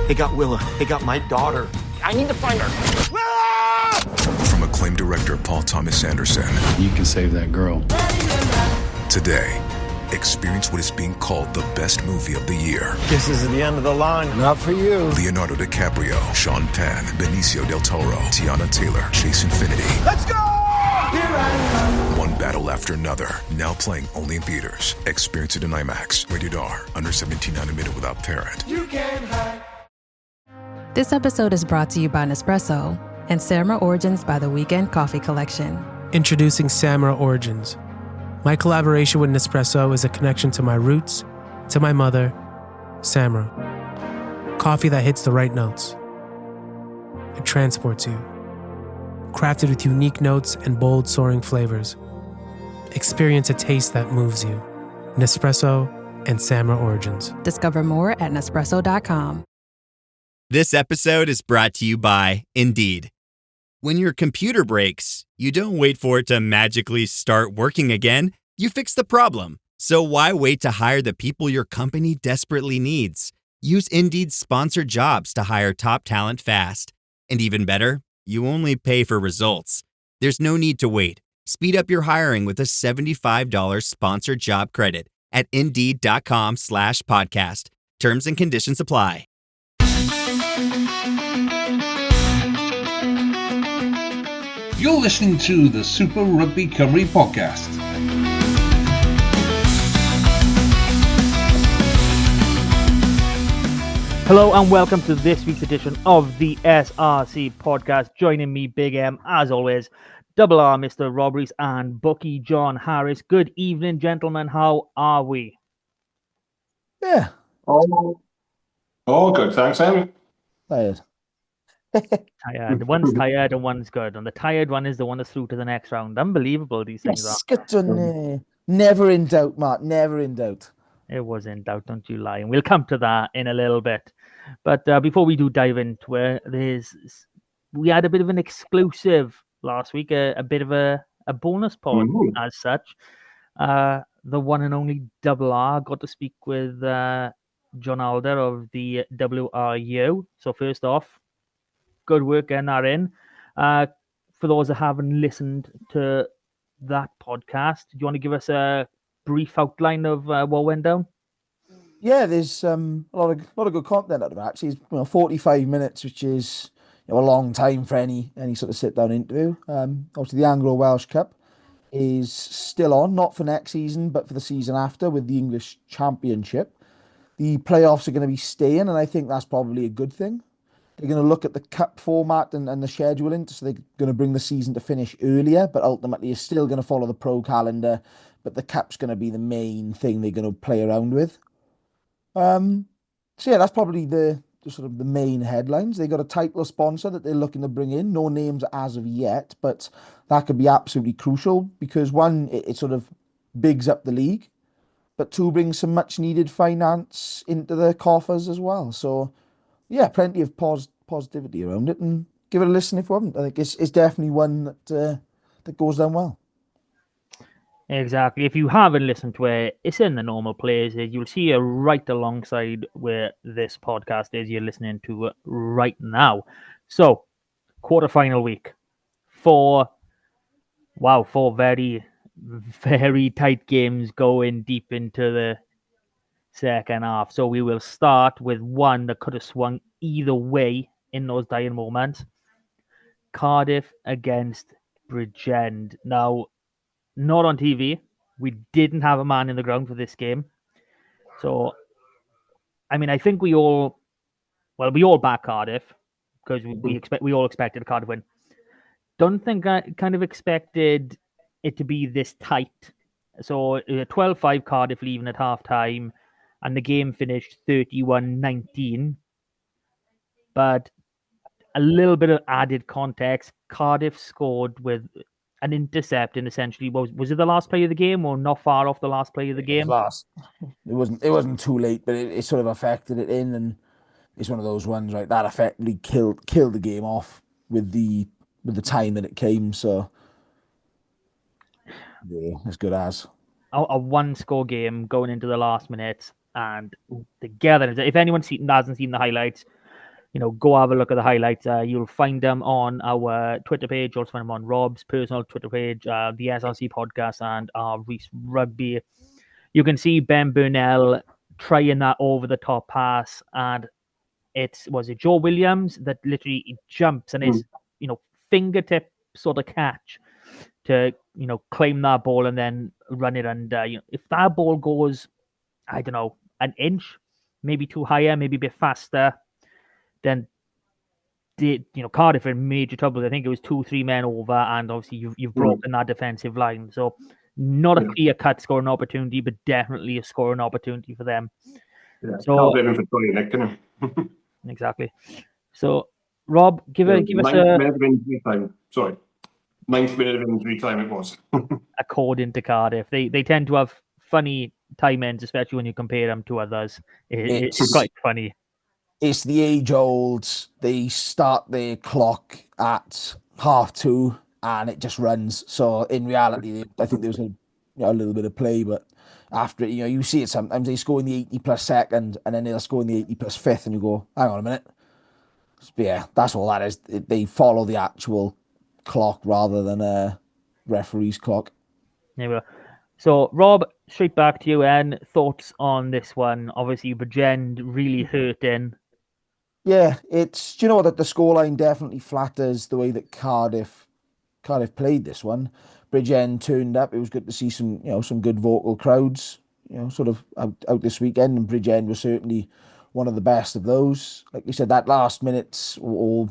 They got Willa. They got my daughter. I need to find her. From acclaimed director Paul Thomas Anderson. You can save that girl. Today, experience what is being called the best movie of the year. This is the end of the line. Not for you. Leonardo DiCaprio, Sean Penn, Benicio del Toro, Tiana Taylor, Chase Infinity. Let's go! Here I One battle after another. Now playing only in theaters. Experience it in IMAX. Rated R. Under 17 animated without parent. You can't hide. This episode is brought to you by Nespresso and Samra Origins by the Weekend Coffee Collection. Introducing Samra Origins. My collaboration with Nespresso is a connection to my roots, to my mother, Samra. Coffee that hits the right notes. It transports you. Crafted with unique notes and bold, soaring flavors. Experience a taste that moves you. Nespresso and Samra Origins. Discover more at Nespresso.com. This episode is brought to you by Indeed. When your computer breaks, you don't wait for it to magically start working again. You fix the problem. So why wait to hire the people your company desperately needs? Use Indeed's sponsored jobs to hire top talent fast. And even better, you only pay for results. There's no need to wait. Speed up your hiring with a $75 sponsored job credit at Indeed.com/podcast. Terms and conditions apply. You're listening to the Super Rugby Cymru podcast. Hello and welcome to this week's edition of the SRC podcast. Joining me, Big M, as always, Double R, Mr. Robberies, and Bucky John Harris. Good evening, gentlemen. How are we? Yeah. Oh, good. Thanks, Amy. Tired. Tired. One's tired and one's good. And the tired one is the one that's through to the next round. Unbelievable, these things are. Never in doubt, Matt. Never in doubt. It was in doubt, don't you lie. And we'll come to that in a little bit. But before we do dive into it, we had a bit of an exclusive last week, a bit of a bonus pod as such. The one and only Double R got to speak with John Alder of the WRU. So first off, good work getting that in. For those that haven't listened to that podcast, do you want to give us a brief outline of what went down? Yeah, there's a lot of good content out of it. Actually, it's 45 minutes, which is a long time for any sort of sit down interview. Obviously, the Anglo Welsh Cup is still on, not for next season, but for the season after with the English Championship. The playoffs are going to be staying, and I think that's probably a good thing. They're going to look at the cup format and the scheduling, so they're going to bring the season to finish earlier, but ultimately it's still going to follow the pro calendar, but the cup's going to be the main thing they're going to play around with. So yeah, that's probably the sort of the main headlines. They got a title sponsor that they're looking to bring in. No names as of yet, but that could be absolutely crucial because one, it sort of bigs up the league, but two, brings some much needed finance into the coffers as well. So yeah, plenty of positivity around it, and give it a listen if you haven't. I think it's definitely one that goes down well. Exactly. If you haven't listened to it, it's in the normal places. You'll see it right alongside where this podcast is you're listening to it right now. So, quarterfinal week. Four very, very tight games going deep into the second half. So we will start with one that could have swung either way in those dying moments. Cardiff against Bridgend. Now, not on TV. We didn't have a man in the ground for this game. So, I mean, I think we all back Cardiff because we all expected Cardiff win. Don't think I kind of expected it to be this tight. So, 12-5 Cardiff leaving at half-time, and the game finished 31-19. But a little bit of added context, Cardiff scored with an intercept in essentially was it the last play of the game or not far off the last play of the game? It wasn't too late, but it sort of affected it in, and it's one of those ones, right? That effectively killed the game off with the time that it came. So yeah, as good as a one-score game going into the last minute, and together. If anyone hasn't seen the highlights, go have a look at the highlights. You'll find them on our Twitter page. You'll also find them on Rob's personal Twitter page, the SRC podcast, and Reese Rugby. You can see Ben Burnell trying that over the top pass, and was it Joe Williams that literally jumps and his fingertip sort of catch to claim that ball and then run it. And if that ball goes, I don't know, an inch, maybe too higher, maybe a bit faster, then Cardiff are in major trouble. I think it was 2-3 men over, and obviously you've broken that defensive line. So not a clear cut scoring opportunity, but definitely a scoring opportunity for them. Yeah, so can't blame him for trying, Nick, can you? Exactly. So Rob, give us a minute of injury time. Sorry, 9th minute of injury time it was. according to Cardiff. They tend to have funny time ends, especially when you compare them to others. It's quite funny. It's the age old. They start their clock at 2:30 and it just runs. So in reality, I think there was a little bit of play, but after you see it sometimes. They score in the 80+ second and then they'll score in the 80+ fifth, and you go, hang on a minute. But yeah, that's all that is. They follow the actual clock rather than a referee's clock. There we go. So, Rob, straight back to you, and thoughts on this one? Obviously, Bridgend really hurting. Yeah, it's, do you know what, the scoreline definitely flatters the way that Cardiff played this one. Bridgend turned up. It was good to see some good vocal crowds, sort of out this weekend, and Bridgend was certainly one of the best of those. Like you said, that last minute or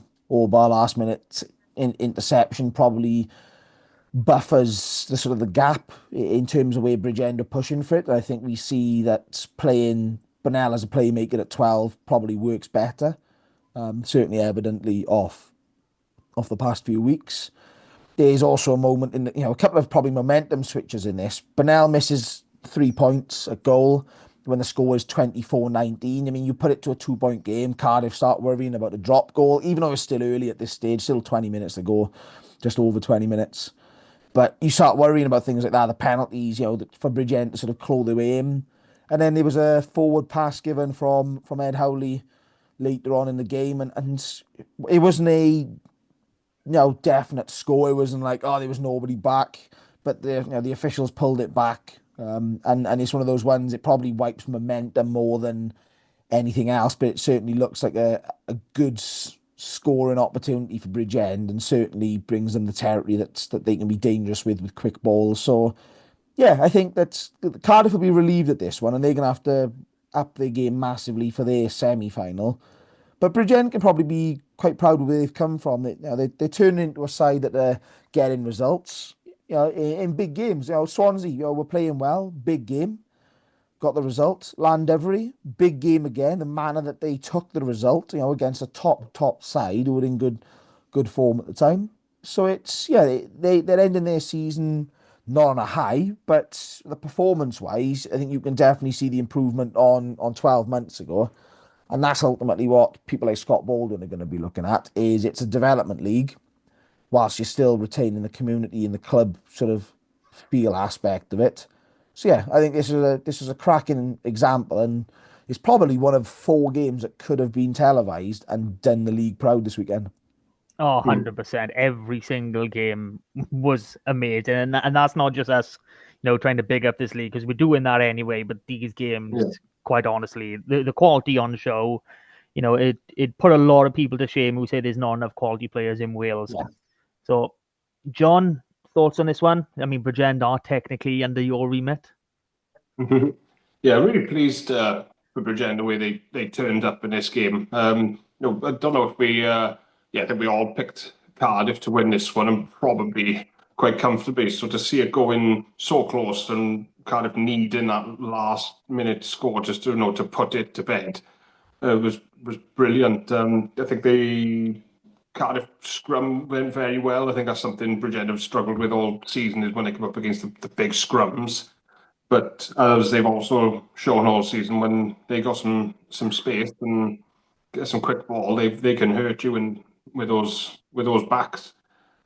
bar last minute interception probably buffers the sort of the gap in terms of where Bridgend are pushing for it. I think we see that playing Burnell as a playmaker at 12 probably works better. Certainly evidently off the past few weeks. There's also a moment in a couple of probably momentum switches in this. Burnell misses 3 points at goal when the score is 24-19. I mean, you put it to a 2-point game, Cardiff start worrying about a drop goal, even though it's still early at this stage, still 20 minutes to go, just over 20 minutes. But you start worrying about things like that, the penalties, for Bridgend to sort of claw their way in. And then there was a forward pass given from Ed Howley later on in the game, and it wasn't a definite score. It wasn't like, there was nobody back, but the officials pulled it back, and it's one of those ones. It probably wipes momentum more than anything else, but it certainly looks like a good scoring opportunity for Bridgend, and certainly brings them the territory that they can be dangerous with quick balls. So yeah, I think that Cardiff will be relieved at this one, and they're gonna have to up their game massively for their semi-final. But Bridgend can probably be quite proud of where they've come from. They're turning into a side that are getting results. In big games. Swansea, were playing well, big game, got the result. Llandovery, big game again. The manner that they took the result, against a top side who were in good form at the time. So it's they're ending their season not on a high, but the performance-wise, I think you can definitely see the improvement on 12 months ago. And that's ultimately what people like Scott Baldwin are going to be looking at, is it's a development league, whilst you're still retaining the community and the club sort of feel aspect of it. So yeah, I think this is a cracking example, and it's probably one of 4 games that could have been televised and done the league proud this weekend. Oh, 100%. Every single game was amazing. And that's not just us, trying to big up this league, because we're doing that anyway. But these games, quite honestly, the quality on the show, it put a lot of people to shame who say there's not enough quality players in Wales. Yeah. So, John, thoughts on this one? I mean, Bridgend are technically under your remit. Yeah, really pleased for Bridgend the way they turned up in this game. I don't know if we, I think we all picked Cardiff to win this one, and probably quite comfortably. So to see it going so close and Cardiff needing that last minute score just to put it to bed was brilliant. I think the Cardiff scrum went very well. I think that's something Bridgend have struggled with all season, is when they come up against the big scrums. But as they've also shown all season, when they got some space and get some quick ball, they can hurt you with those backs.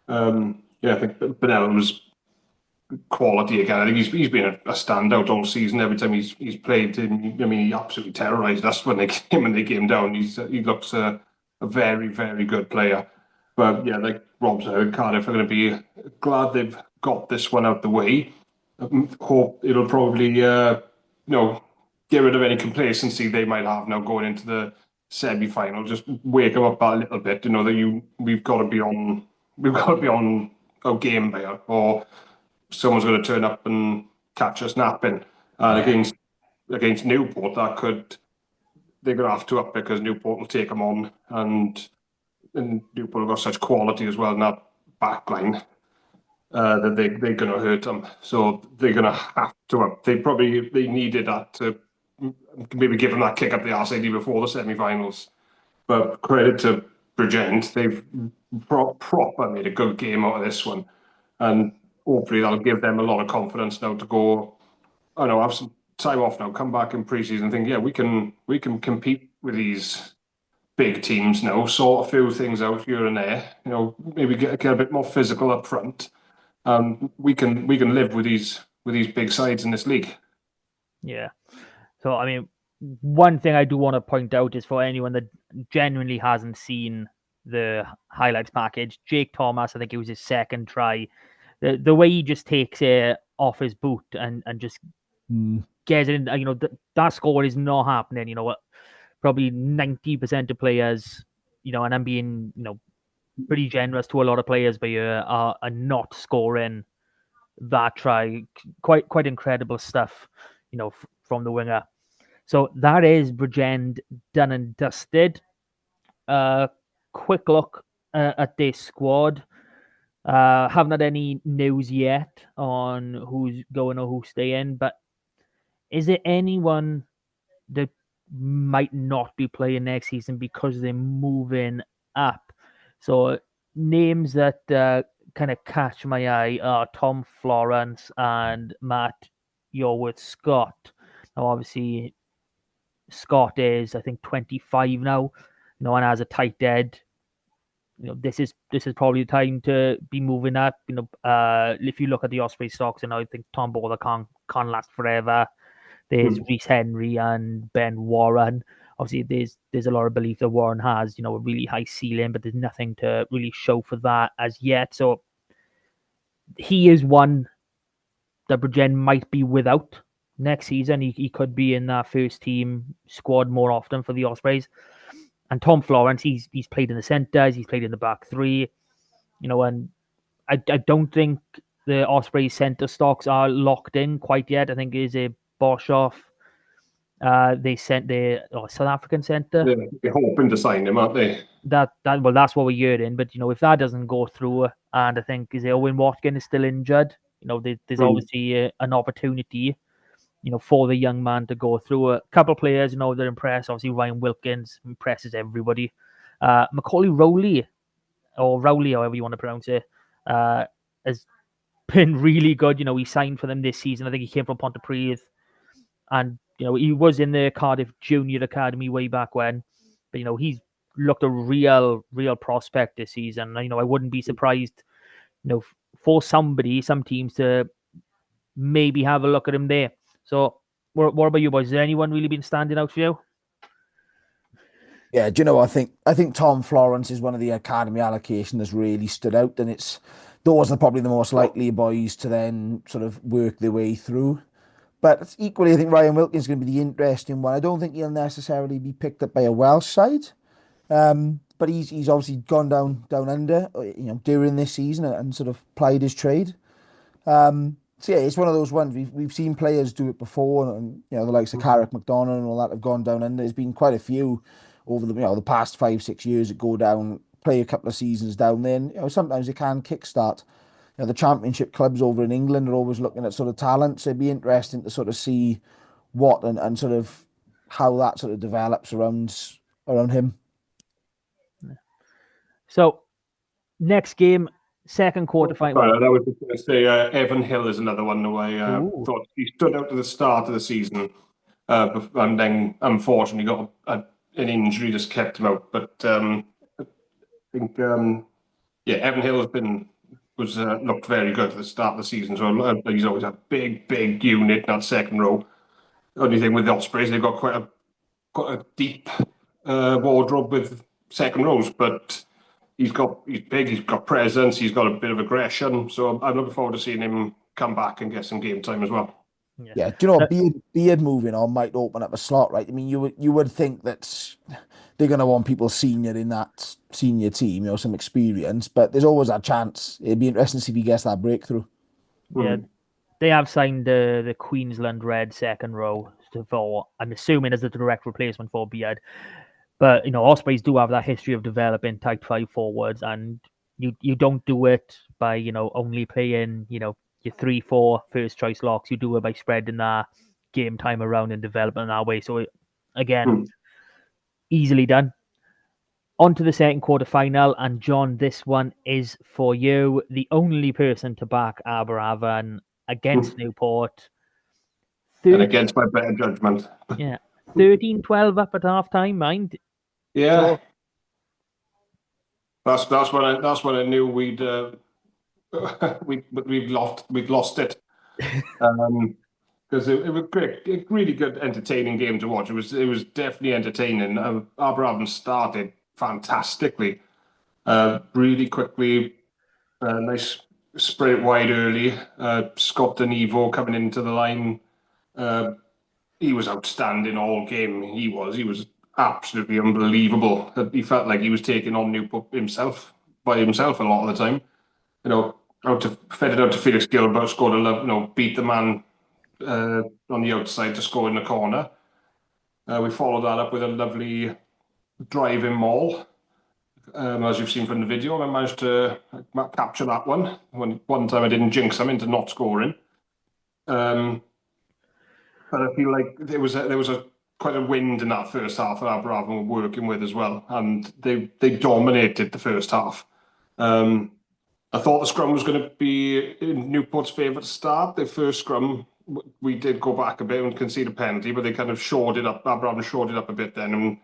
I think Burnell was quality again. I think he's been a standout all season. Every time he's played, he absolutely terrorised us when they came down. He looks a very, very good player. But yeah, like Rob said, Cardiff are going to be glad they've got this one out the way. Hope it'll probably, get rid of any complacency they might have now going into the semi-final. Just wake them up a little bit. That we've got to be on our game there, or someone's going to turn up and catch us napping. And against Newport, they're going to have to up because Newport will take them on, and Newport have got such quality as well in that back line that they're going to hurt them. So they're going to have to up. They needed that to maybe give them that kick up the arse they did before the semi-finals. But credit to Bridgend, they've proper made a good game out of this one, and hopefully that'll give them a lot of confidence now to go. Have some time off now, come back in pre-season and think, yeah, we can compete with these big teams now, sort a few things out here and there, maybe get a bit more physical up front. We can live with these big sides in this league. Yeah. So I mean, one thing I do want to point out is for anyone that genuinely hasn't seen the highlights package, Jake Thomas, I think it was his second try. The way he just takes it off his boot and just gets it in, that score is not happening. Probably 90% of players, and I'm being, pretty generous to a lot of players, but are not scoring that try. Quite incredible stuff, from the winger. So that is Bridgend done and dusted. Quick look at this squad. Haven't had any news yet on who's going or who's staying, but is there anyone that might not be playing next season because they're moving up? So names that kind of catch my eye are Tom Florence and Matt Yorworth-Scott. Now, obviously, Scott is, I think, 25 now, and has a tight head. This is probably the time to be moving up. If you look at the Osprey stocks, I think Tom Bowler can't last forever. There's Rhys Henry and Ben Warren. Obviously, there's a lot of belief that Warren has, a really high ceiling, but there's nothing to really show for that as yet. So he is one that Bridgend might be without next season. He could be in that first team squad more often for the Ospreys. And Tom Florence, he's played in the centres, he's played in the back three, and I don't think the Ospreys centre stocks are locked in quite yet. I think it is a Boshoff. They sent their South African centre. They're hoping to sign him, aren't they? That's what we're hearing. But if that doesn't go through, and I think Owen Watkin is still injured, there's obviously an opportunity, for the young man to go through. A couple of players, that impress. Obviously, Ryan Wilkins impresses everybody. Macaulay Rowley, or Rowley, however you want to pronounce it, has been really good. He signed for them this season. I think he came from Pontypridd, and he was in the Cardiff Junior Academy way back when. But he's looked a real prospect this season. I wouldn't be surprised, for some teams to maybe have a look at him there. So, what about you boys? Has anyone really been standing out for you? Yeah, do you know? I think Tom Florence is one of the academy allocation that's really stood out, and those are probably the most likely boys to then sort of work their way through. But equally, I think Ryan Wilkins is going to be the interesting one. I don't think he'll necessarily be picked up by a Welsh side, but he's obviously gone down under, during this season and sort of plied his trade. So yeah, it's one of those ones we've seen players do it before, and the likes of Carrick McDonald and all that have gone down under. There's been quite a few over the past 5-6 years that go down, play a couple of seasons down there, and sometimes they can kickstart. The championship clubs over in England are always looking at sort of talent, so it'd be interesting to sort of see what and sort of how that sort of develops around him. So next game, second quarter final. I was just going to say Evan Hill is another one. I thought he stood out at the start of the season, and then unfortunately got an injury just kept him out. But I think Evan Hill looked very good at the start of the season. So he's always a big unit in that second row. The only thing with the Ospreys, they've got quite a deep wardrobe with second rows, but he's big, he's got presence, he's got a bit of aggression. So I'm looking forward to seeing him come back and get some game time as well. Yeah, do you know, Beard moving on might open up a slot, right? I mean, you would think that they're going to want people senior in that senior team, some experience, but there's always that chance. It'd be interesting to see if he gets that breakthrough. Yeah, they have signed the Queensland Red second row for, I'm assuming, as a direct replacement for Beard. But, Ospreys do have that history of developing type 5 forwards, and you don't do it by, only playing, your 3-4 first choice locks. You do it by spreading that game time around and developing that way. So, again, easily done. On to the second quarter final, and John, this one is for you. The only person to back Aberafan against Newport. And against my better judgment. Yeah. 13-12 up at half time, mind. Yeah. So, that's when I knew we'd lost it. Because it was great, a really good, entertaining game to watch. It was definitely entertaining. Aberafan started fantastically, really quickly. Nice spread it wide early. Scott and Evo coming into the line. He was outstanding all game. He was absolutely unbelievable. He felt like he was taking on Newport by himself a lot of the time. Fed it out to Felix Gilbert, scored a love, beat the man on the outside to score in the corner. We followed that up with a lovely driving maul. As you've seen from the video, I managed to capture that one. One time I didn't jinx him into not scoring. But I feel like there was quite a wind in that first half that Aberafan were working with as well, and they dominated the first half. I thought the scrum was going to be in Newport's favour to start. Their first scrum, we did go back a bit and concede a penalty, but they kind of shored it up. Aberafan shored it up a bit then and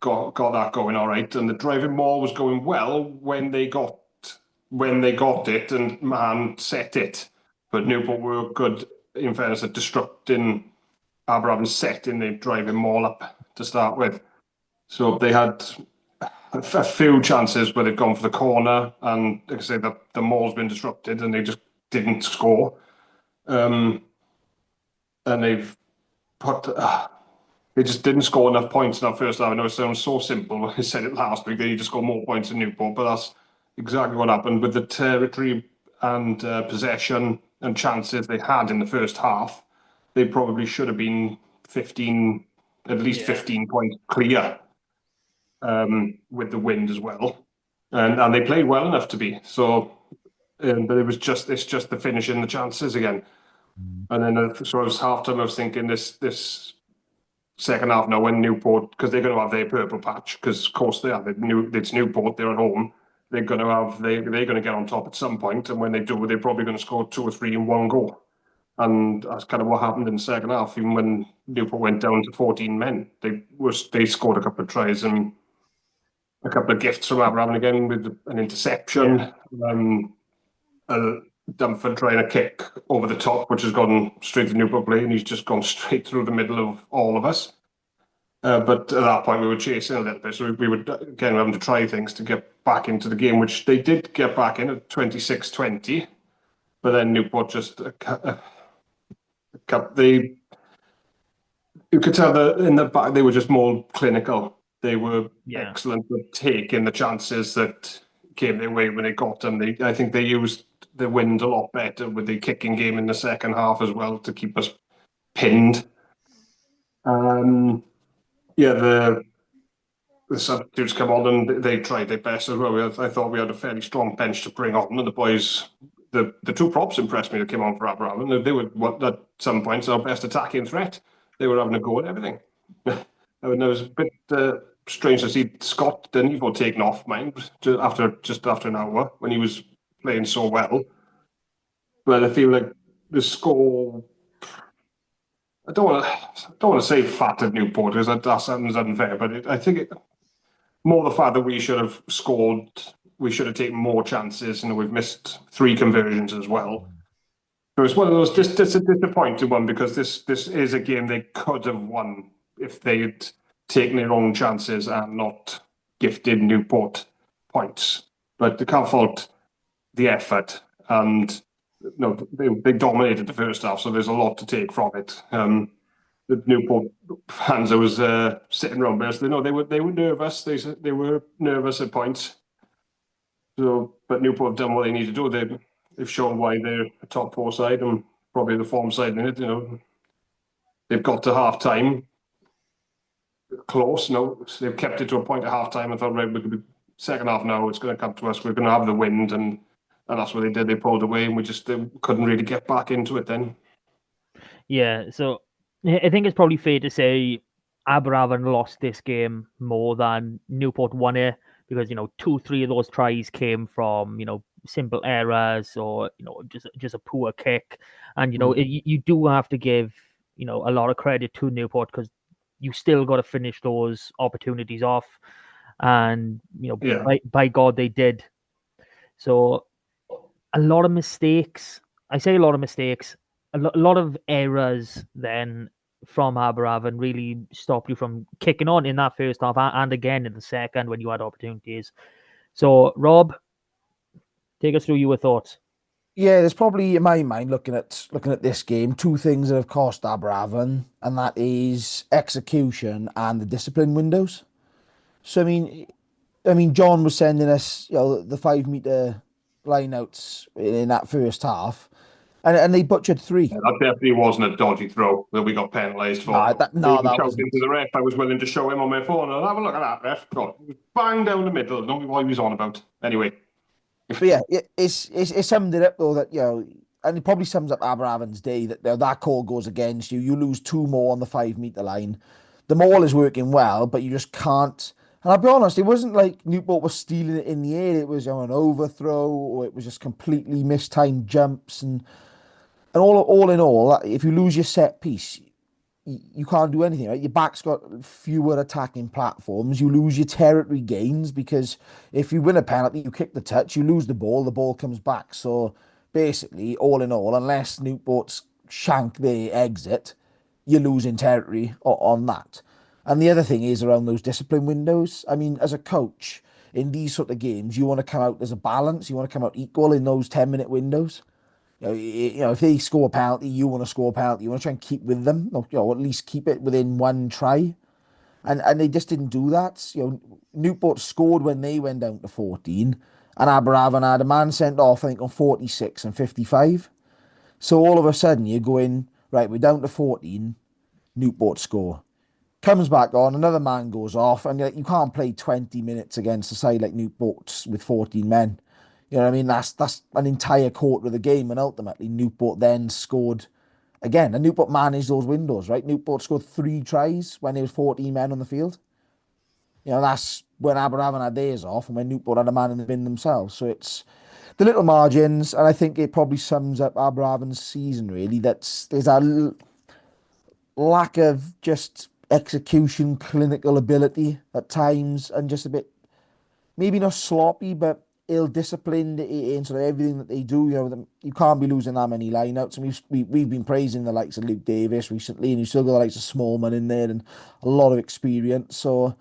got that going all right. And the driving maul was going well when they got it and Mahan set it. But Newport were good, in fairness, at disrupting Aberafan's setting the driving maul up to start with. So they had a few chances where they've gone for the corner, and like I say, the maul's been disrupted and they just didn't score. And they've they just didn't score enough points in that first half. I know it sounds so simple when I said it last week, they need to score more points than Newport, but that's exactly what happened with the territory and possession and chances they had in the first half. They probably should have been 15 points clear. With the wind as well, and they played well enough to be so. But it's just the finishing the chances again, and then so it was half time. I was thinking this second half now when Newport, because they're going to have their purple patch, because of course they are. It's Newport. They're at home. They're going to get on top at some point, and when they do, they're probably going to score 2 or 3 in one go. And that's kind of what happened in the second half. Even when Newport went down to 14 men, they scored a couple of tries and a couple of gifts from Aberafan again with an interception. Dunford trying a kick over the top, which has gone straight to Newport play, and he's just gone straight through the middle of all of us. But at that point, we were chasing a little bit, so we were again having to try things to get back into the game, which they did get back in at 26-20. But then Newport just you could tell that in the back they were just more clinical. They were excellent at taking the chances that came their way when they got them. I think they used the wind a lot better with the kicking game in the second half as well to keep us pinned. The substitutes come on and they tried their best as well. I thought we had a fairly strong bench to bring on, and the boys, the 2 props impressed me that came on for Aberafan. They were at some points our best attacking threat. They were having a go at everything. And it was a bit strange to see Scott Evo taken off mind just after an hour when he was playing so well. But I feel like the score, I don't want to say fat at Newport because that sounds unfair, but I think more the fact that we should have scored, we should have taken more chances, and we've missed 3 conversions as well. So it's one of those just a disappointing one, because this is a game they could have won if they'd taken their own chances and not gifted Newport points, but they can't fault the effort. And they dominated the first half, so there's a lot to take from it. The Newport fans I was sitting around there, they were nervous. They were nervous at points. So, but Newport have done what they need to do. They've shown why they're a top 4 side and probably the form side in it. They've got to half time close. They've kept it to a point at half time. I thought, right, we could be second half now. It's going to come to us. We're going to have the wind, and that's what they did. They pulled away, and we just couldn't really get back into it then. Yeah, so I think it's probably fair to say Aberavon lost this game more than Newport won it, because 2-3 of those tries came from simple errors or just a poor kick, and you do have to give a lot of credit to Newport, because you still got to finish those opportunities off, and by God they did. So a lot of mistakes. I say a lot of mistakes. A lot of errors then from Aberavon really stopped you from kicking on in that first half and again in the second when you had opportunities. So, Rob, take us through your thoughts. Yeah, there's probably, in my mind, looking at this game, two things that have cost Aberavon, and that is execution and the discipline windows. So I mean, John was sending us, the 5 meter lineouts in that first half, and they butchered 3. Yeah, that definitely wasn't a dodgy throw that we got penalised for. That wasn't. To the ref, I was willing to show him on my phone. And have a look at that, ref. God, bang down the middle. Don't know what he was on about. Anyway. But yeah, it summed it up though that and it probably sums up Aberavon's day that that call goes against you. You lose 2 more on the 5 meter line. The maul is working well, but you just can't. And I'll be honest, it wasn't like Newport was stealing it in the air. It was an overthrow, or it was just completely mistimed jumps, and all in all, if you lose your set piece, you can't do anything, right? Your back's got fewer attacking platforms. You lose your territory gains, because if you win a penalty, you kick the touch, you lose the ball comes back. So basically, all in all, unless Newport's shank their exit, you're losing territory on that. And the other thing is around those discipline windows. I mean, as a coach, in these sort of games, you want to come out as a balance. You want to come out equal in those 10-minute windows. If they score a penalty, you want to score a penalty. You want to try and keep with them, or at least keep it within one try. And they just didn't do that. Newport scored when they went down to 14, and Aberavon had a man sent off, I think, on 46 and 55. So all of a sudden, you're going, right, we're down to 14, Newport score. Comes back on, another man goes off, and you can't play 20 minutes against a side like Newport with 14 men. You know what I mean? That's an entire quarter of the game, and ultimately Newport then scored again. And Newport managed those windows, right? Newport scored 3 tries when there was 14 men on the field. That's when Aberavon had theirs off, and when Newport had a man in the bin themselves. So it's the little margins, and I think it probably sums up Aberavon's season, really. There's a lack of just execution, clinical ability at times, and just a bit, maybe not sloppy, but ill-disciplined in sort of everything that they do. You can't be losing that many lineouts, and we've been praising the likes of Luke Davis recently, and you still got the likes of Smallman in there and a lot of experience. So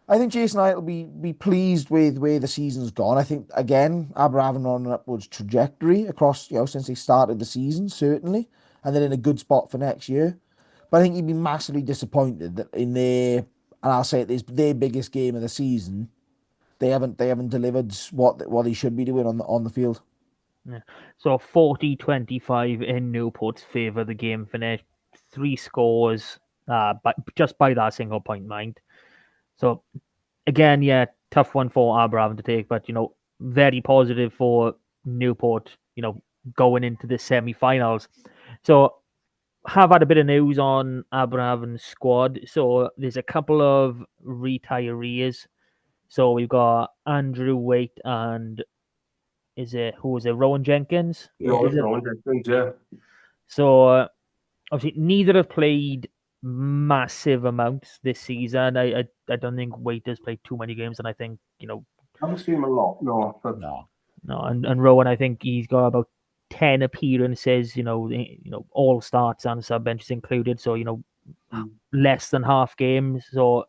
I think Jason and I will be pleased with where the season's gone. I think, again, Aberavon are on an upwards trajectory across, since they started the season, certainly, and they're in a good spot for next year. But I think you'd be massively disappointed that in their, and I'll say it, this their biggest game of the season, they haven't delivered what they should be doing on the field. Yeah. So 40-25 in Newport's favour. The game finished 3 scores, but just by that single point, mind. So again, yeah, tough one for Aberavon to take, but very positive for Newport. Going into the semi-finals. So have had a bit of news on Aberavon's squad. So there's a couple of retirees. So we've got Andrew Waite and Rowan Jenkins? Rowan Jenkins, yeah. So obviously neither have played massive amounts this season. I don't think Waite has played too many games, and I think I haven't seen him a lot, no. But... No, and Rowan, I think he's got about 10 appearances. All starts and sub benches included. So less than half games. So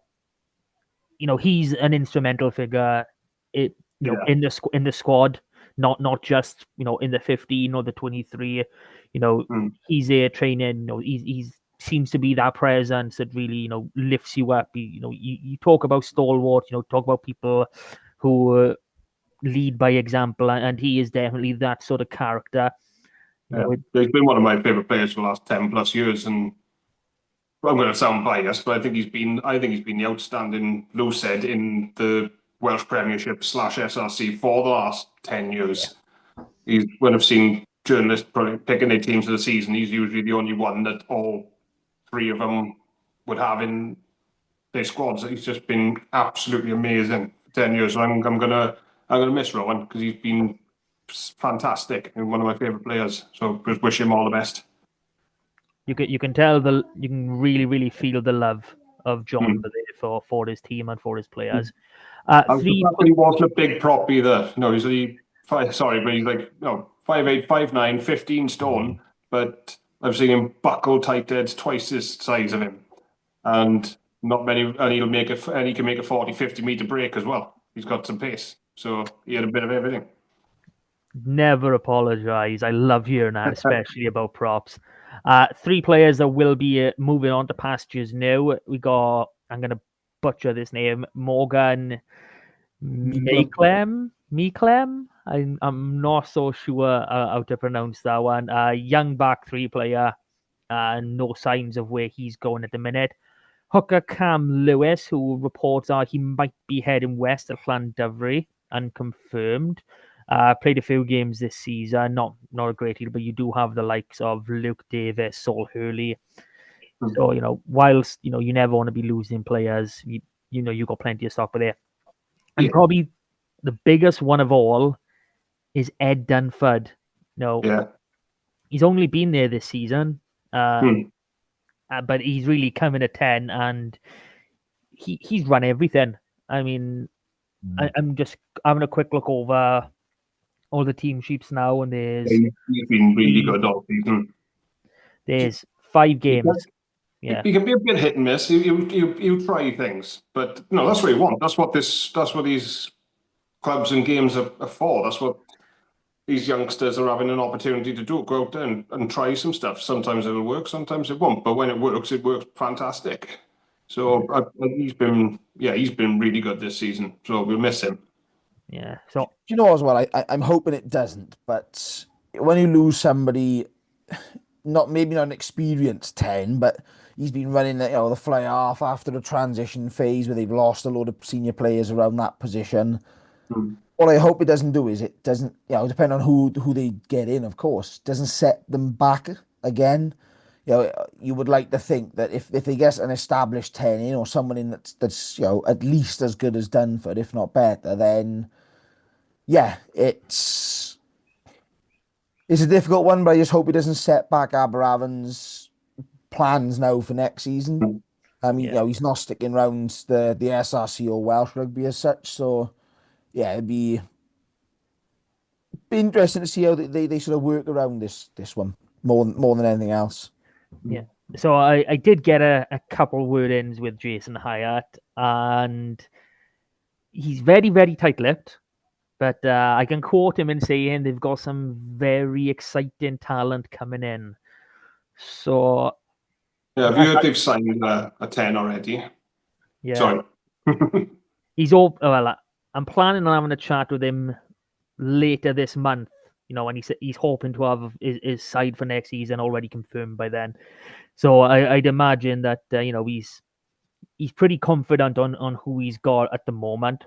he's an instrumental figure. In the squad, not just in the 15 or the 23. He's there training. He's seems to be that presence that really lifts you up. You talk about stalwart. Talk about people who lead by example, and he is definitely that sort of character. He's been one of my favorite players for the last 10+ years, and I'm going to sound biased, but I think he's been the outstanding loosehead in the Welsh Premiership / SRC for the last 10 years. When I've seen journalists picking their teams for the season, he's usually the only one that all three of them would have in their squads. He's just been absolutely amazing for 10 years. So I'm gonna miss Rowan because he's been fantastic and one of my favorite players. So just wish him all the best. You can tell you can really feel the love of John for his team and for his players. He wasn't a big prop either. No, he's only but he's like 5'8", 5'9", 15 stone. But I've seen him buckle tight heads twice the size of him, and not many. And he can make a 40-50 meter break as well. He's got some pace, so he had a bit of everything. Never apologize. I love hearing that, especially about props. 3 players that will be moving on to pastures now. We got, I'm going to butcher this name, Morgan Meeklem. I'm not so sure how to pronounce that one. Young back 3 player. No signs of where he's going at the minute. Hooker Cam Lewis, who reports are he might be heading west at Llandovery, unconfirmed. Played a few games this season, not a great deal, but you do have the likes of Luke Davis, Saul Hurley. So, whilst, you never want to be losing players, you've got plenty of stock there. And probably the biggest one of all is Ed Dunford. He's only been there this season, but he's really come in at 10, and he's run everything. I mean, I'm just having a quick look over all the team sheets now, and he's been really good all season. There's 5 games. He can be a bit hit and miss. He'll try things, but no, that's what he wants. That's what these clubs and games are for. That's what these youngsters are having an opportunity to do. Go out there and try some stuff. Sometimes it'll work, sometimes it won't. But when it works fantastic. So he's been really good this season. So we'll miss him. Yeah. So as well, I'm hoping it doesn't. But when you lose somebody, maybe not an experienced 10, but he's been running the fly half after the transition phase where they've lost a lot of senior players around that position. What I hope it doesn't do is it doesn't, depending on who they get in, of course, doesn't set them back again. You would like to think that if they get an established 10 in or someone in that's at least as good as Dunford, if not better, then it's a difficult one, but I just hope it doesn't set back Aberavon's plans now for next season. I mean, he's not sticking around the SRC or Welsh rugby as such, so it'd be interesting to see how they sort of work around this one more than anything else. Yeah. So I did get a couple word-ins with Jason Hyatt, and he's very, very tight-lipped, but I can quote him in saying they've got some very exciting talent coming in. So have you heard they've signed a 10 already? Yeah. Sorry. He's all well. I'm planning on having a chat with him later this month. And he's hoping to have his side for next season already confirmed by then. So I'd imagine that he's pretty confident on who he's got at the moment.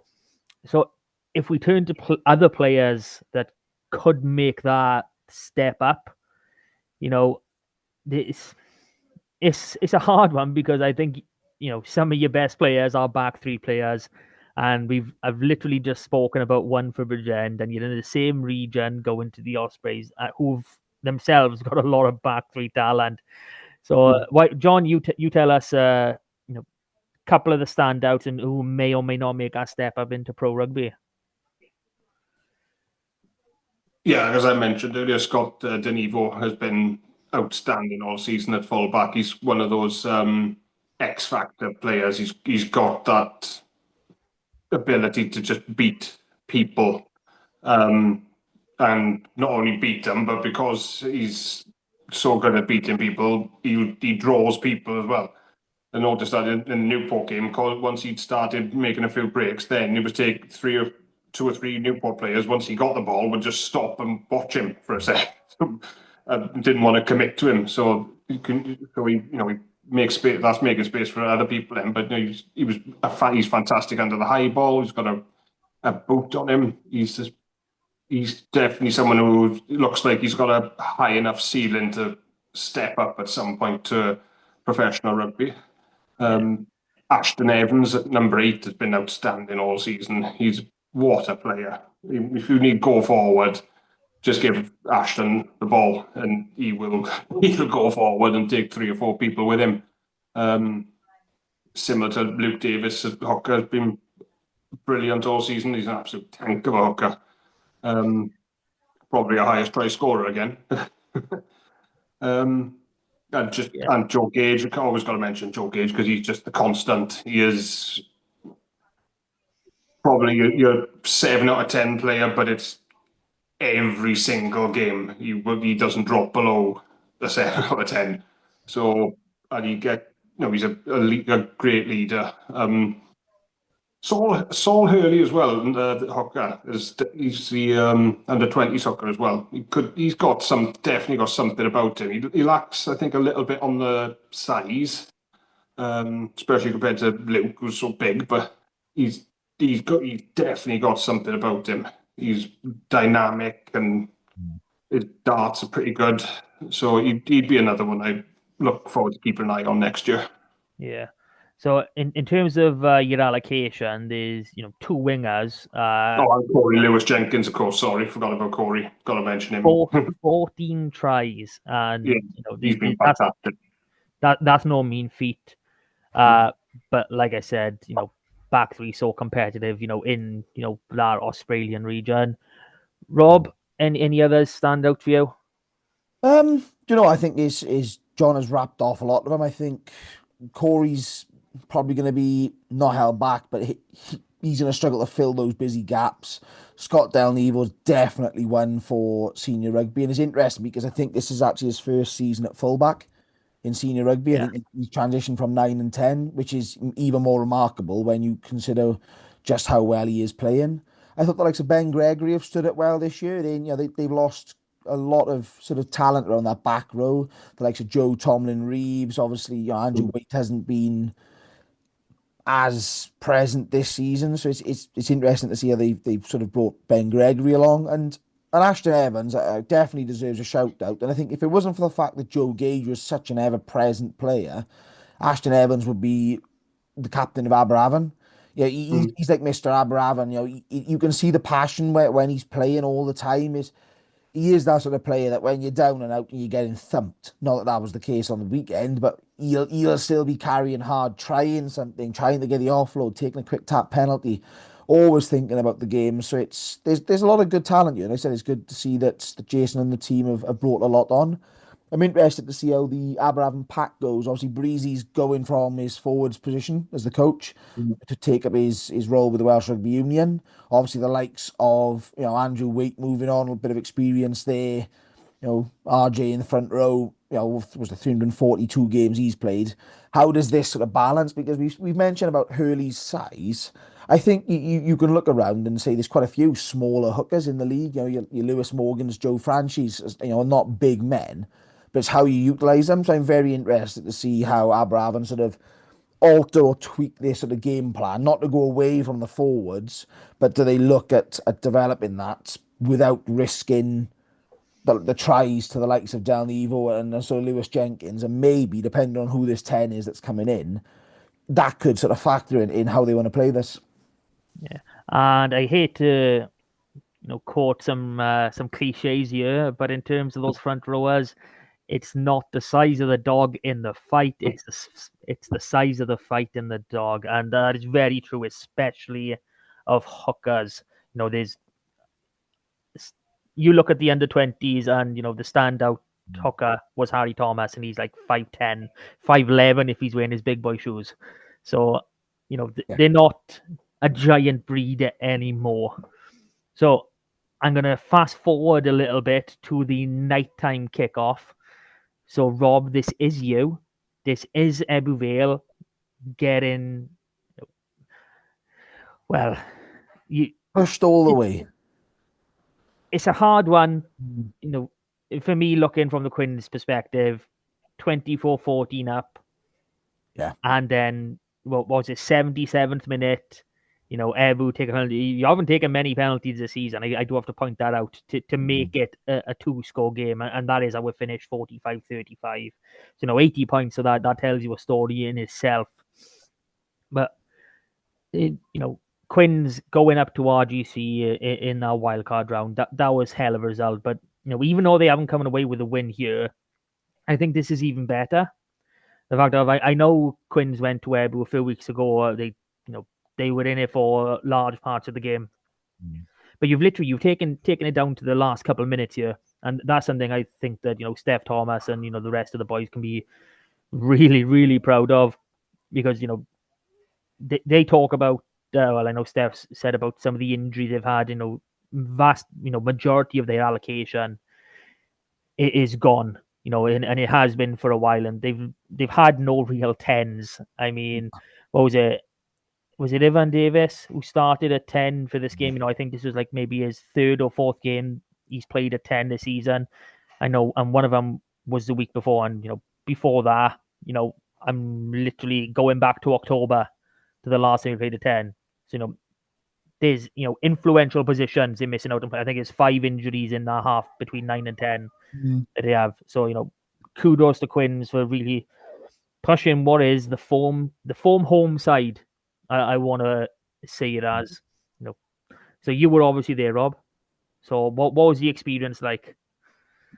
So if we turn to other players that could make that step up, it's a hard one because I think some of your best players are back 3 players. And I've literally just spoken about one for Bridgend, and you're in the same region going to the Ospreys, who've themselves got a lot of back 3 talent. So, John, you tell us, a couple of the standouts and who may or may not make a step up into pro rugby. Yeah, as I mentioned earlier, Scott Denivo has been outstanding all season at fullback. He's one of those X factor players. He's got that ability to just beat people, and not only beat them, but because he's so good at beating people, he draws people as well. I noticed that in the Newport game, because once he'd started making a few breaks, then it would take two or three Newport players, once he got the ball, would just stop and watch him for a sec. Didn't want to commit to him, so he makes space. That's making space for other people. Then, but he's fantastic under the high ball. He's got a boot on him. He's definitely someone who looks like he's got a high enough ceiling to step up at some point to professional rugby. Ashton Evans at number 8 has been outstanding all season. He's what a player. If you need go forward, just give Ashton the ball and he'll go forward and take 3 or 4 people with him. Similar to Luke Davis at hooker, has been brilliant all season. He's an absolute tank of a hooker. Probably our highest try scorer again. And Joe Gage, I always got to mention Joe Gage because he's just the constant. He is probably your 7 out of 10 player, but it's every single game he doesn't drop below the 7 out of 10. So, and he's a great leader. Saul Hurley as well, the hooker, he's the under 20s hooker as well. He's definitely got something about him. He lacks, I think, a little bit on the size, especially compared to Luke, who's so big. But he's definitely got something about him. He's dynamic and his darts are pretty good. So he'd be another one I look forward to keeping an eye on next year. Yeah. So in terms of your allocation, there's 2 wingers. And Corey Lewis-Jenkins, of course. Sorry, forgot about Corey. Got to mention him. 14 tries, and he's been fantastic. That's no mean feat. But like I said, back 3 so competitive. In that Australian region. Rob, any others stand out for you? I think is John has wrapped off a lot of them. I think Corey's probably going to be not held back, but he's going to struggle to fill those busy gaps. Scott Delnevo's definitely one for senior rugby, and it's interesting because I think this is actually his first season at fullback in senior rugby. I think he's transitioned from 9 and 10, which is even more remarkable when you consider just how well he is playing. I thought the likes of Ben Gregory have stood it well this year. They've lost a lot of sort of talent around that back row. The likes of Joe Tomlin-Reeves, obviously, Andrew Waite hasn't been as present this season, so it's interesting to see how they've sort of brought Ben Gregory along, and Ashton Evans definitely deserves a shout out. And I think if it wasn't for the fact that Joe Gage was such an ever present player, Ashton Evans would be the captain of Aberavon. Yeah, he's like Mr. Aberavon. You can see the passion when he's playing all the time. He is that sort of player that when you're down and out and you're getting thumped, not that was the case on the weekend, but he'll still be carrying hard, trying something, trying to get the offload, taking a quick tap penalty, always thinking about the game. So there's a lot of good talent here. And I said it's good to see that Jason and the team have brought a lot on. I'm interested to see how the Aberavon pack goes. Obviously, Breezy's going from his forwards position as the coach to take up his role with the Welsh Rugby Union. Obviously, the likes of Andrew Waite moving on, a bit of experience there. RJ in the front row. Was the 342 games he's played. How does this sort of balance? Because we've mentioned about Hurley's size. I think you can look around and say there's quite a few smaller hookers in the league. Your Lewis Morgans, Joe Franchi's, not big men. But it's how you utilise them. So I'm very interested to see how Aberavon sort of alter or tweak their sort of game plan, not to go away from the forwards, but do they look at developing that without risking the tries to the likes of Delnevo and so Lewis Jenkins, and maybe, depending on who this 10 is that's coming in, that could sort of factor in how they want to play this. Yeah, and I hate to quote some cliches here, but in terms of those front rowers, it's not the size of the dog in the fight, it's the size of the fight in the dog. And that is very true, especially of hookers. You look at the under-20s and, the standout hooker was Harry Thomas, and he's like 5'10", 5'11" if he's wearing his big boy shoes. So, they're not a giant breed anymore. So I'm going to fast forward a little bit to the nighttime kickoff. So, Rob, this is you. This is Ebbw Vale getting, well, pushed all the way. It's a hard one, for me, looking from the Quins' perspective, 24-14 up. Yeah. And then, what was it, 77th minute? Ebbw take a penalty. You haven't taken many penalties this season. I do have to point that out to make it a two-score game, and that is how we finished 45-35. So, 80 points, so that tells you a story in itself. But, Quins going up to RGC in our wildcard round, that was hell of a result. But, even though they haven't come away with a win here, I think this is even better. The fact of I know Quins went to Ebbw a few weeks ago. They were in it for large parts of the game, but you've taken it down to the last couple of minutes here, and that's something I think that Steph Thomas and the rest of the boys can be really, really proud of, because they talk about well, I know Steph said about some of the injuries they've had. Vast majority of their allocation is gone. And it has been for a while, and they've had no real tens. I mean, what was it? Was it Ivan Davis who started at 10 for this game? I think this was like maybe his third or fourth game he's played at 10 this season. I know, and one of them was the week before, and before that, I'm literally going back to October to the last time he played at 10. So there's influential positions they're missing out on. I think it's 5 injuries in that half between 9 and 10 that they have. So kudos to Quins for really pushing what is the form home side. I want to see it as. So you were obviously there, Rob. So what was the experience like?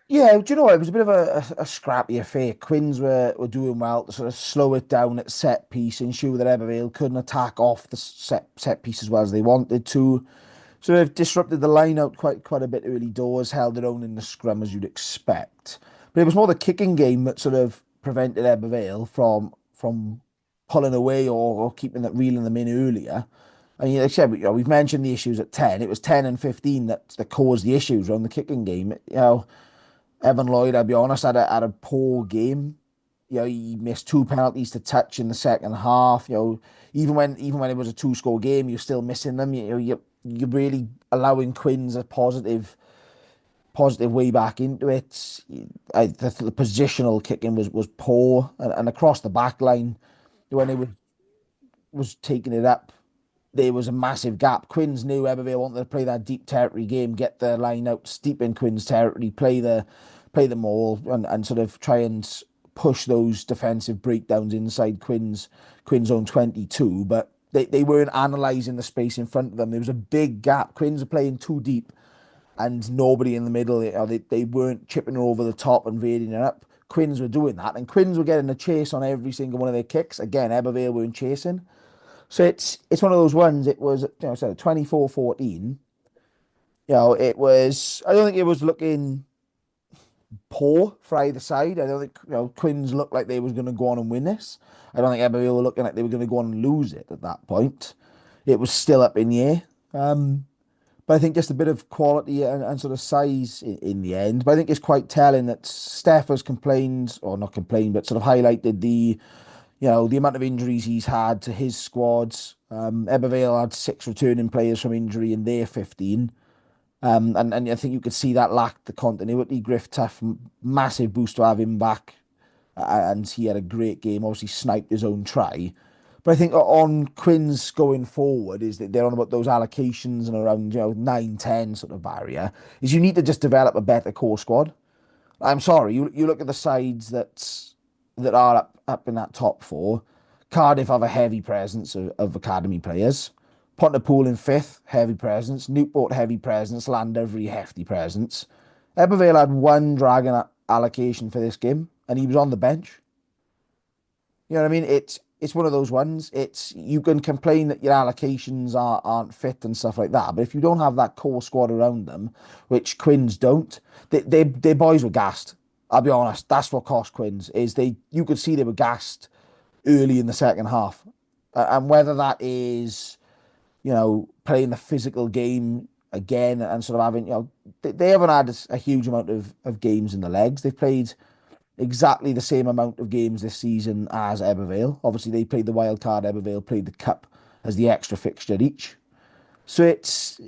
Yeah, do you know what? It was a bit of a scrappy affair. Quins were doing well to sort of slow it down at set piece, ensure that Ebbw Vale couldn't attack off the set piece as well as they wanted to. So they've disrupted the line out quite a bit early doors, held their own in the scrum as you'd expect. But it was more the kicking game that sort of prevented Ebbw Vale from pulling away or keeping that reeling them in earlier. And like I said, we've mentioned the issues at 10. It was 10 and 15 that caused the issues around the kicking game. Evan Lloyd, I'll be honest, had a poor game. He missed 2 penalties to touch in the second half. Even when it was a 2-score game, you're still missing them. You're really allowing Quins a positive way back into it. The positional kicking was poor, and across the back line, when it was taking it up, there was a massive gap. Quins knew Ebbw Vale wanted to play that deep territory game, get the line out deep in Quins territory, play the maul, and sort of try and push those defensive breakdowns inside Quins own 22. But they weren't analysing the space in front of them. There was a big gap. Quins were playing too deep, and nobody in the middle. They weren't chipping her over the top and veering her up. Quins were doing that, and Quins were getting a chase on every single one of their kicks. Again, Ebbw Vale weren't chasing. So it's one of those ones. It was 24-14. It was. I don't think it was looking poor for either side. I don't think Quins looked like they was going to go on and win this. I don't think Ebbw Vale were looking like they were going to go on and lose it at that point. It was still up in the air. But I think just a bit of quality and sort of size in the end. But I think it's quite telling that Steph has complained, or not complained, but sort of highlighted the amount of injuries he's had to his squads. Ebbw Vale had 6 returning players from injury in their 15. And I think you could see that lacked the continuity. Griff Tuff, massive boost to have him back. And he had a great game, obviously sniped his own try. But I think on Quins going forward is that they're on about those allocations and around 9-10 sort of barrier, is you need to just develop a better core squad. I'm sorry, you look at the sides that are up in that top 4. Cardiff have a heavy presence of academy players. Pontypool in 5th, heavy presence. Newport, heavy presence. Llandovery, hefty presence. Ebbw Vale had 1 Dragon allocation for this game, and he was on the bench. You know what I mean? It's one of those ones. You can complain that your allocations aren't fit and stuff like that, but if you don't have that core squad around them, which Quins don't, their boys were gassed. I'll be honest, that's what cost Quins, is you could see they were gassed early in the second half. And whether that is playing the physical game again and sort of having, they haven't had a huge amount of games in the legs. They've played exactly the same amount of games this season as Ebervale. Obviously, they played the wild card. Ebervale played the cup as the extra fixture each. So it's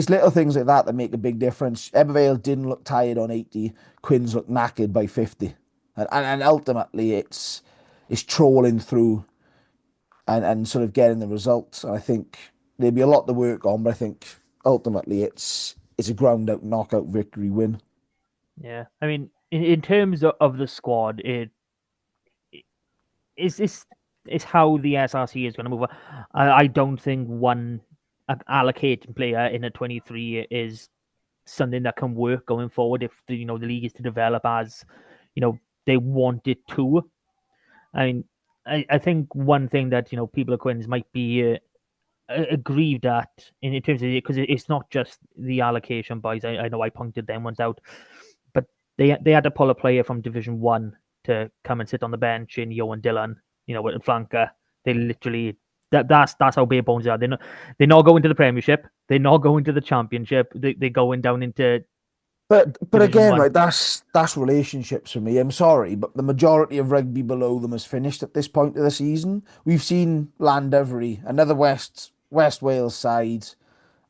little things like that make a big difference. Ebervale didn't look tired on 80. Quins looked knackered by 50. And ultimately, it's trawling through and sort of getting the results. And I think there'd be a lot to work on, but I think ultimately it's a ground out knockout victory win. Yeah, I mean, in terms of the squad, it's how the SRC is going to move. I don't think one allocating player in a 23 is something that can work going forward if the league is to develop as they want it to. I mean, I think one thing that people at Quins might be aggrieved at in terms of it, because it's not just the allocation boys. I know I pointed them ones out, but they had to pull a player from Division 1 to come and sit on the bench in Johan Dillon, with flanker. They literally that's how bare bones they are. They're not going to the Premiership. They're not going to the Championship. They're going down into. But Division again, 1. right, that's relationships for me. I'm sorry, but the majority of rugby below them has finished at this point of the season. We've seen Llandovery, another West Wales side,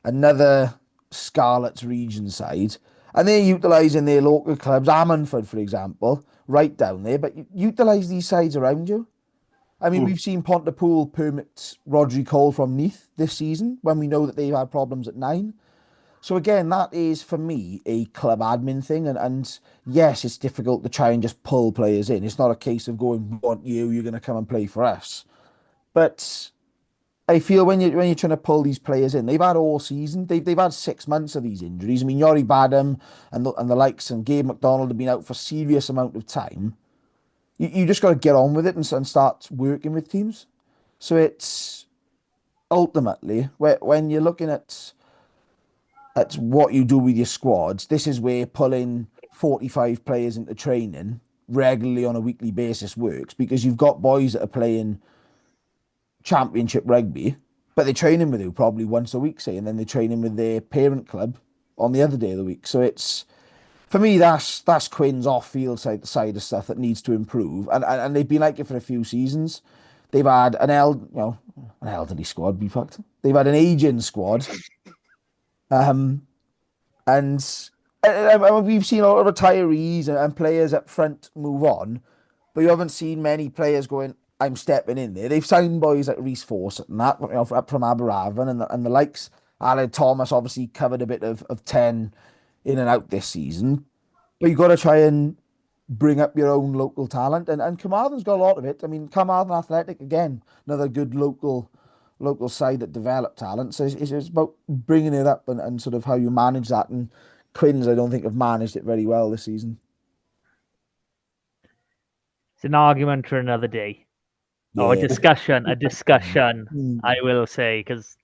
another Scarlets region side, and they're utilising their local clubs, Ammanford, for example, right down there. But utilise these sides around you. I mean, we've seen Pontypool permit Rodri Cole from Neath this season when we know that they've had problems at 9. So again, that is for me a club admin thing, and yes, it's difficult to try and just pull players in. It's not a case of going, "We want you, you're going to come and play for us." But I feel when you're trying to pull these players in, they've had all season. They've had 6 months of these injuries. I mean, Yori Badham and the likes and Gabe McDonald have been out for serious amount of time. You just got to get on with it and start working with teams. So it's ultimately when you're looking at what you do with your squads, this is where pulling 45 players into training regularly on a weekly basis works, because you've got boys that are playing championship rugby, but they're training with you probably once a week, say, and then they're training with their parent club on the other day of the week. So it's, for me, that's Quinn's off-field side of stuff that needs to improve, and they've been like it for a few seasons. They've had an elderly squad, be fucked. They've had an aging squad. And we've seen a lot of retirees and players up front move on, but you haven't seen many players going, "I'm stepping in there." They've signed boys like Reece Fawcett and that, up from Aberravon and the likes. Alan Thomas obviously covered a bit of 10 in and out this season, but you've got to try and bring up your own local talent, and Carmarthen's got a lot of it. I mean, Carmarthen Athletic, again, another good local side that develop talent. So it's about bringing it up and sort of how you manage that. And Quins, I don't think, have managed it very well this season. It's an argument for another day. Yeah. Oh, a discussion, I will say, because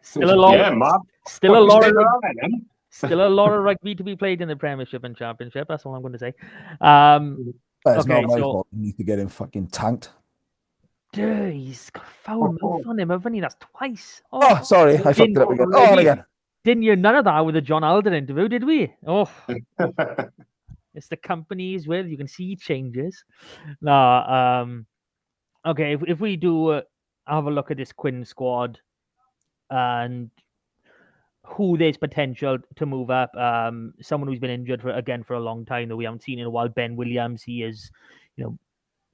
still a lot, still a lot of rugby to be played in the Premiership and Championship. That's all I'm going to say. It's not my fault. You need to get him fucking tanked. Dude, he's got foul mouth on him, haven't he? That's twice. Oh, sorry, I fucked it up again. Oh, again. Didn't you? None of that with the John Alden interview, did we? Oh, it's the company he's with. You can see changes. No, okay. If we do have a look at this Quinn squad and who there's potential to move up, someone who's been injured for a long time that we haven't seen in a while, Ben Williams. He is,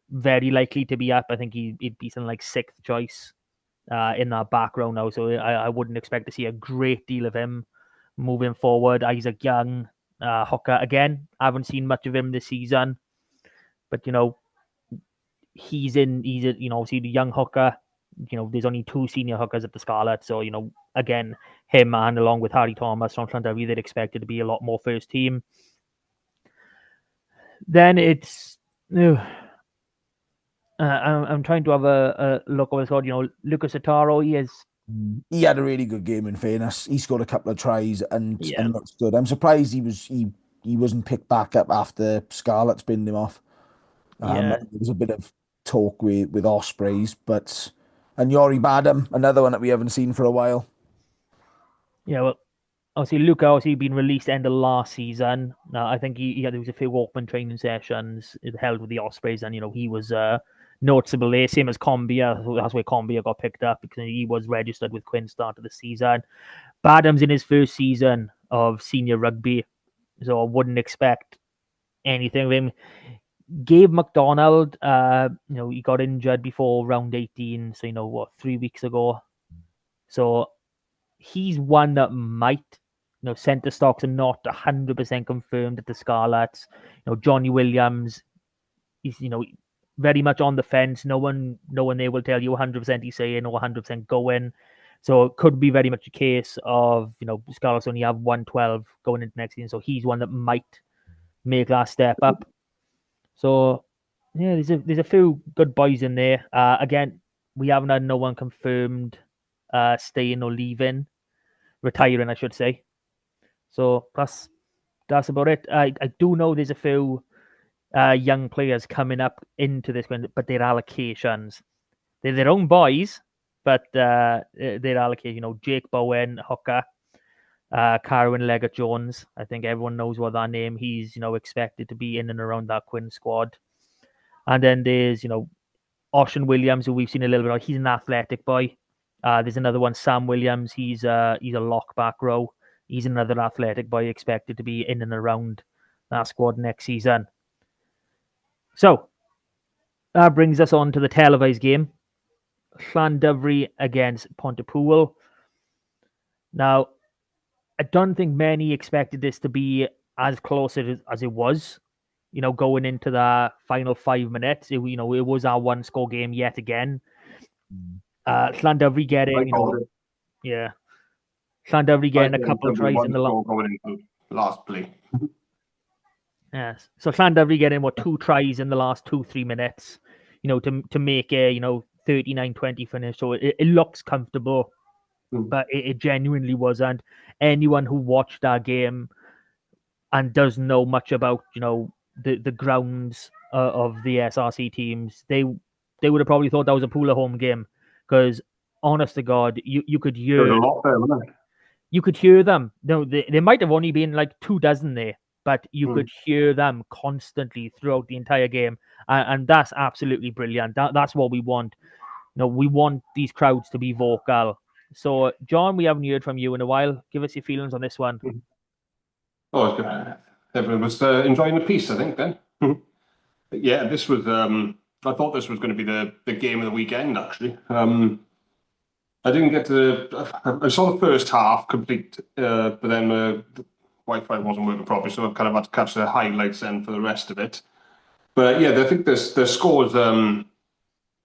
very likely to be up. I think he'd be something like 6th choice in that back row now. So I wouldn't expect to see a great deal of him moving forward. Isaac Young, hooker again. I haven't seen much of him this season, but he's obviously the young hooker. There's only 2 senior hookers at the Scarlet, so again, him and along with Harry Thomas from Llandovery, they'd expect it to be a lot more first team. Then it's. I'm trying to have a look over the squad. Lucas Ataro, he had a really good game, in fairness. He scored a couple of tries and looks good. I'm surprised he wasn't picked back up after Scarlett binned him off. There was a bit of talk with Ospreys, but And Yori Badham, another one that we haven't seen for a while. Yeah, well, obviously Luca been released end of last season. I think there was a few open training sessions held with the Ospreys, and he was noticeable there. Same as Combia. That's where Combia got picked up because he was registered with Quinn start of the season. Badham's in his first season of senior rugby, so I wouldn't expect anything of him. Gabe McDonald, he got injured before round 18, so 3 weeks ago. So he's one that might, centre stocks are not 100% confirmed at the Scarlets. Johnny Williams, he's, very much on the fence. No one there will tell you 100% he's saying or 100% going. So it could be very much a case of, Scarlets only have 112 going into next season. So he's one that might make that step up. So, yeah, there's a few good boys in there. Again, we haven't had no one confirmed staying or leaving, retiring, I should say. So that's about it. I do know there's a few young players coming up into this, but their allocations, they're their own boys, but their allocation. Jake Bowen, hooker, Carwyn Leggett-Jones. I think everyone knows what that name. He's expected to be in and around that Quinn squad. And then there's Ocean Williams, who we've seen a little bit of. He's an athletic boy. There's another one, Sam Williams. He's a lock back row. He's another athletic boy expected to be in and around that squad next season. So that brings us on to the televised game. Llandovery against Pontypool. Now, I don't think many expected this to be as close as it was. Going into the final 5 minutes, it was our one score game yet again. Llandovery getting, Llandovery getting a couple of tries in the last play. Yes, so Llandovery getting 2 tries in the last 2-3 minutes, to make a 39-20 finish. So it looks comfortable, but it genuinely wasn't. Anyone who watched our game and doesn't know much about the grounds of the SRC teams, they would have probably thought that was a Pooler home game, because honest to God, you could hear a lot there, wasn't it? You could hear them. No, there might have only been like 24 there, but you could hear them constantly throughout the entire game, and that's absolutely brilliant. That's what we want. We want these crowds to be vocal. So, John, we haven't heard from you in a while. Give us your feelings on this one. Oh, it's good. Everyone was enjoying the piece, I think, then. Yeah, this was. I thought this was going to be the game of the weekend, actually. I didn't get I saw the first half complete, but then the Wi-Fi wasn't working properly, so I kind of had to catch the highlights then for the rest of it. But yeah, I think the scores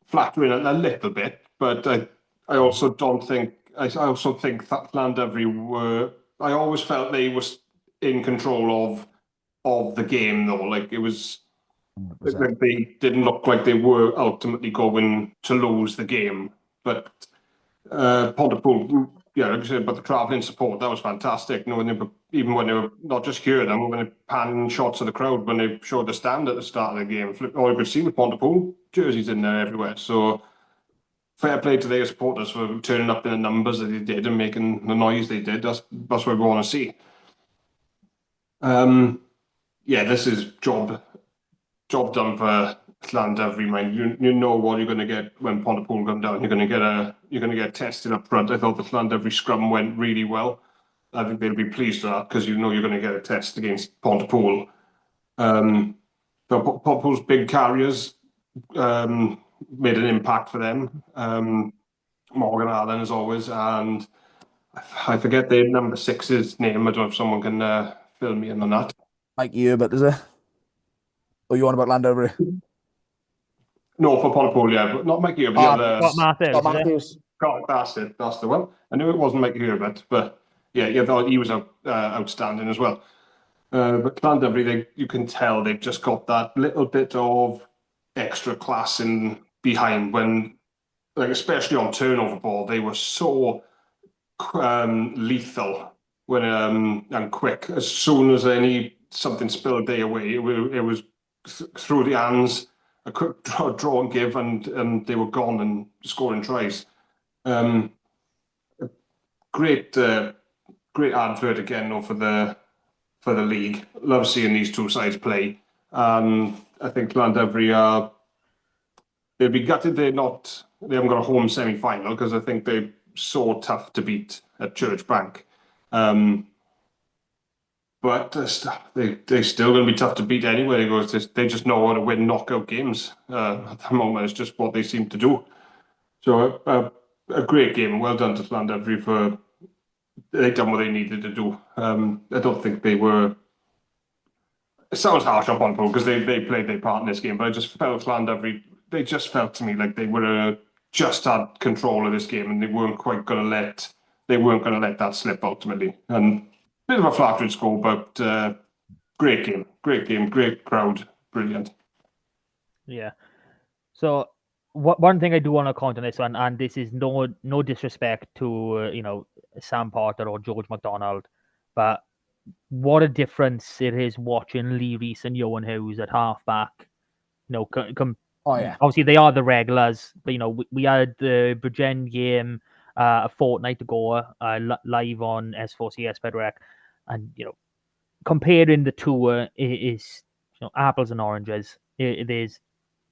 flattering a little bit, but I also don't think. I also think that Llandovery were. I always felt they were in control of the game, though. Like, it was. Like, they didn't look like they were ultimately going to lose the game, but. Pontypool, yeah, like I said, but the travelling support, that was fantastic. When they were not just hearing them, when they panned shots of the crowd, when they showed the stand at the start of the game, all you could see was Pontypool jerseys in there everywhere. So fair play to their supporters for turning up in the numbers that they did and making the noise they did. That's what we want to see. Yeah, this is job done for Llandovery, man. You know what you're going to get when Pontypool come down. You're going to get tested up front. I thought the Llandovery scrum went really well. I think they'll be pleased with that, because you're going to get a test against Pontypool. Pontypool's big carriers made an impact for them. Morgan Allen, as always, and I forget their number 6's name. I don't know if someone can fill me in on that. Mike Herbert, is it? Or you on about Llandovery? No, for Pontypool, yeah, but not Mike Herbert. Scott Matthews. God, that's the one. I knew it wasn't Mike Herbert, but yeah, he was outstanding as well. But Llandovery, you can tell they've just got that little bit of extra class in behind when, like, especially on turnover ball, they were so lethal when and quick. As soon as something spilled their way, it was through the hands a quick draw and give, and they were gone and scoring tries. Great advert again though, for the league. Love seeing these two sides play. I think Llandovery are. They'll be gutted they haven't got a home semi-final, because I think they're so tough to beat at Church Bank. But they're still going to be tough to beat anyway. They just know how to win knockout games. At the moment, it's just what they seem to do. So a great game. Well done to Llandovery for they've done what they needed to do. I don't think they were. It sounds harsh on Pontypool because they played their part in this game, but I just felt Llandovery. They just felt to me like they were just had control of this game, and they weren't quite going to let that slip ultimately. And bit of a flattering score, but great game, great crowd, brilliant. Yeah. So one thing I do want to comment on this one, and this is no disrespect to Sam Potter or George McDonald, but what a difference it is watching Lee Reese and Johan Hughes at halfback. Oh yeah. Obviously they are the regulars, but we had the Bridgend game a fortnight ago live on S4CS Bedrec, and comparing the two is apples and oranges. There's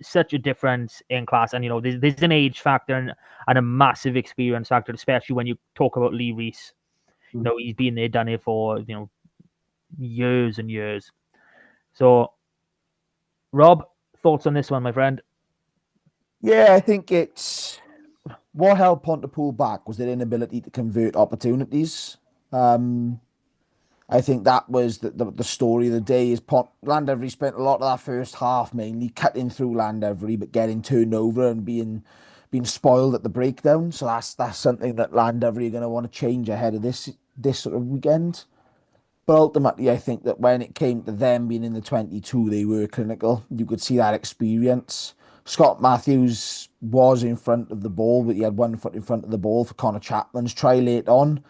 such a difference in class, and there's an age factor and a massive experience factor, especially when you talk about Lee Reese. He's been there, done it for years and years. So, Rob, thoughts on this one, my friend? Yeah, I think it's what held Pontypool back was their inability to convert opportunities. I think that was the story of the day. Is Llandovery spent a lot of that first half mainly cutting through Llandovery, but getting turned over and being spoiled at the breakdown. So that's something that Llandovery are going to want to change ahead of this sort of weekend. But ultimately, I think that when it came to them being in the 22, they were clinical. You could see that experience. Scott Matthews was in front of the ball, but he had one foot in front of the ball for Connor Chapman's try late on.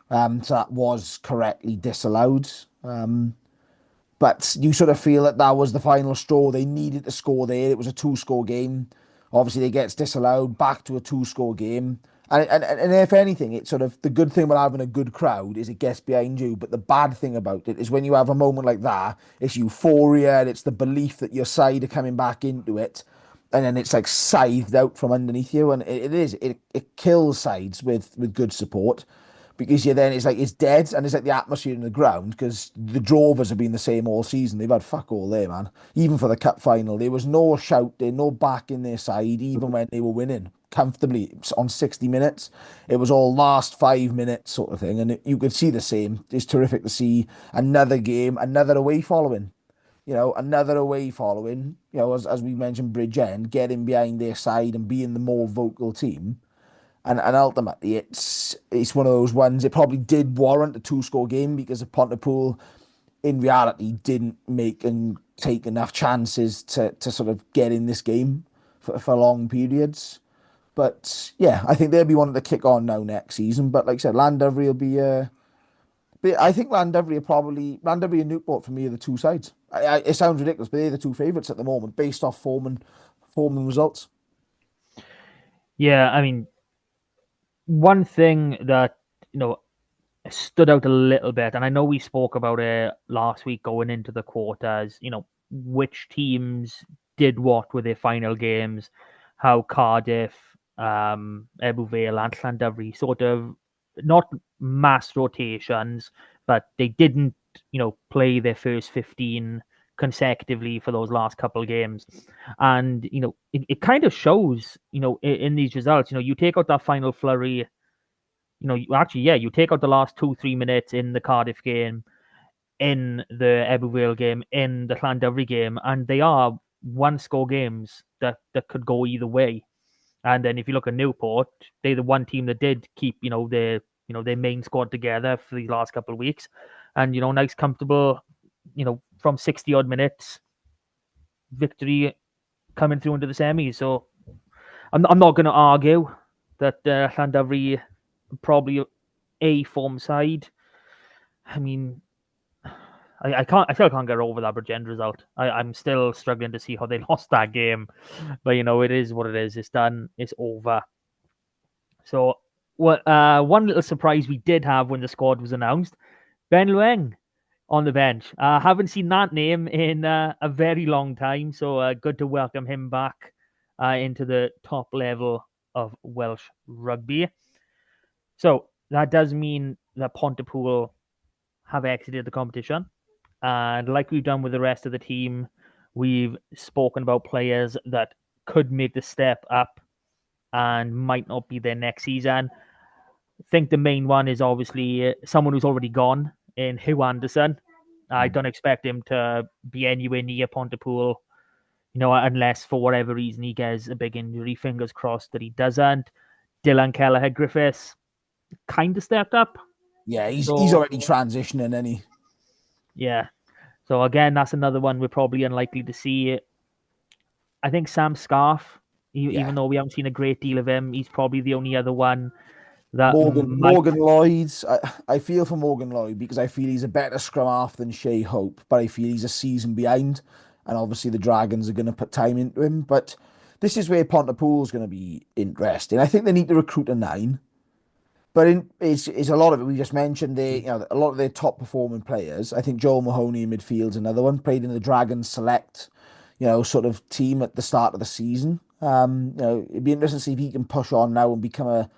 So that was correctly disallowed. But you sort of feel that was the final straw. They needed to score there. It was a 2-score game. Obviously, it gets disallowed, back to a 2-score game. And if anything, it's sort of the good thing about having a good crowd is it gets behind you. But the bad thing about it is when you have a moment like that, it's euphoria and it's the belief that your side are coming back into it. And then it's like scythed out from underneath you. And it kills sides with good support. Because it's dead, and it's like the atmosphere in the ground, because the Drovers have been the same all season. They've had fuck all there, man. Even for the cup final, there was no shouting, no back in their side, even when they were winning comfortably on 60 minutes. It was all last 5 minutes sort of thing, and you could see the same. It's terrific to see another game, another away following. Another away following, as we mentioned, Bridgend, getting behind their side and being the more vocal team. And ultimately, it's one of those ones. It probably did warrant a 2-score game because of Pontypool, in reality, didn't make and take enough chances to sort of get in this game for long periods. But yeah, I think they'll be wanting to kick on now next season. But like I said, Llandovery will be. I think Llandovery and Newport for me are the two sides. It sounds ridiculous, but they're the two favourites at the moment based off form and results. Yeah, I mean, one thing that stood out a little bit, and I know we spoke about it last week going into the quarters, which teams did what with their final games, how Cardiff, Ebbw Vale and Llandovery sort of not mass rotations, but they didn't play their first 15 consecutively for those last couple of games. And it kind of shows in these results. You take out that final flurry, you take out the last 2-3 minutes in the Cardiff game, in the Ebbw Vale game, in the Llandovery game, and they are 1-score games that could go either way. And then if you look at Newport, they're the one team that did keep their main squad together for these last couple of weeks, and nice comfortable from 60 odd minutes victory coming through into the semis. So I'm not going to argue that Llandovery probably a form side. I mean, I still can't get over that Bridgend result. I'm still struggling to see how they lost that game, but it is what it is. It's done. It's over. So, one little surprise we did have when the squad was announced: Ben Lueng on the bench. Haven't seen that name in a very long time, so good to welcome him back into the top level of Welsh rugby. So that does mean that Pontypool have exited the competition. And like we've done with the rest of the team, we've spoken about players that could make the step up and might not be there next season. I think the main one is obviously someone who's already gone in Hugh Anderson. I don't expect him to be anywhere near Pontypool, unless for whatever reason he gets a big injury. Fingers crossed that he doesn't. Dylan Kelleher Griffiths kind of stepped up. Yeah, he's already transitioning, any. Yeah. So again, that's another one we're probably unlikely to see. I think Sam Scarf, even though we haven't seen a great deal of him, he's probably the only other one that Morgan Lloyd's. I feel for Morgan Lloyd because I feel he's a better scrum half than Shea Hope, but I feel he's a season behind, and obviously the Dragons are going to put time into him. But this is where Pontypool's going to be interesting. I think they need to recruit a 9. But it's a lot of it. We just mentioned a lot of their top performing players. I think Joel Mahoney in midfield's another one. Played in the Dragons Select, sort of team at the start of the season. It'd be interesting to see if he can push on now and become a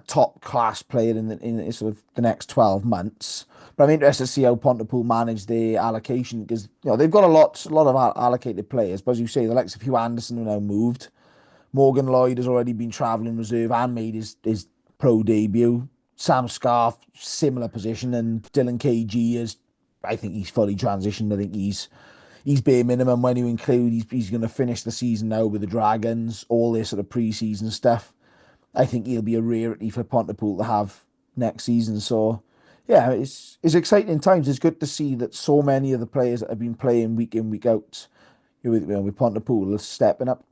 top class player in sort of the next 12 months. But I'm interested to see how Pontypool manage their allocation because they've got a lot of allocated players. But as you say, the likes of Hugh Anderson are now moved. Morgan Lloyd has already been travelling reserve and made his pro debut. Sam Scarf, similar position, and Dylan KG is, I think he's fully transitioned. I think he's bare minimum when you include he's going to finish the season now with the Dragons, all this sort of pre-season stuff. I think he'll be a rarity for Pontypool to have next season. So, yeah, it's exciting times. It's good to see that so many of the players that have been playing week in, week out with Pontypool are stepping up.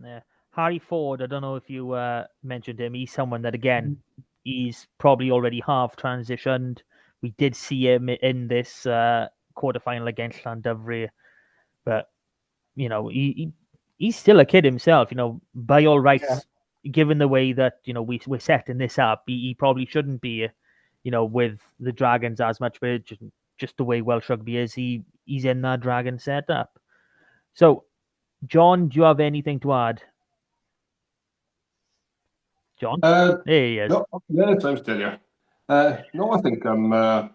Yeah. Harry Ford, I don't know if you mentioned him. He's someone that, again, he's probably already half transitioned. We did see him in this quarterfinal against Llandovery, but he's still a kid himself. By all rights, given the way that we're setting this up, he probably shouldn't be, with the Dragons as much, but just the way Welsh rugby is, he's in that Dragon setup. So, John, do you have anything to add? John? There he is. No, yes, I'm still here. No, I think I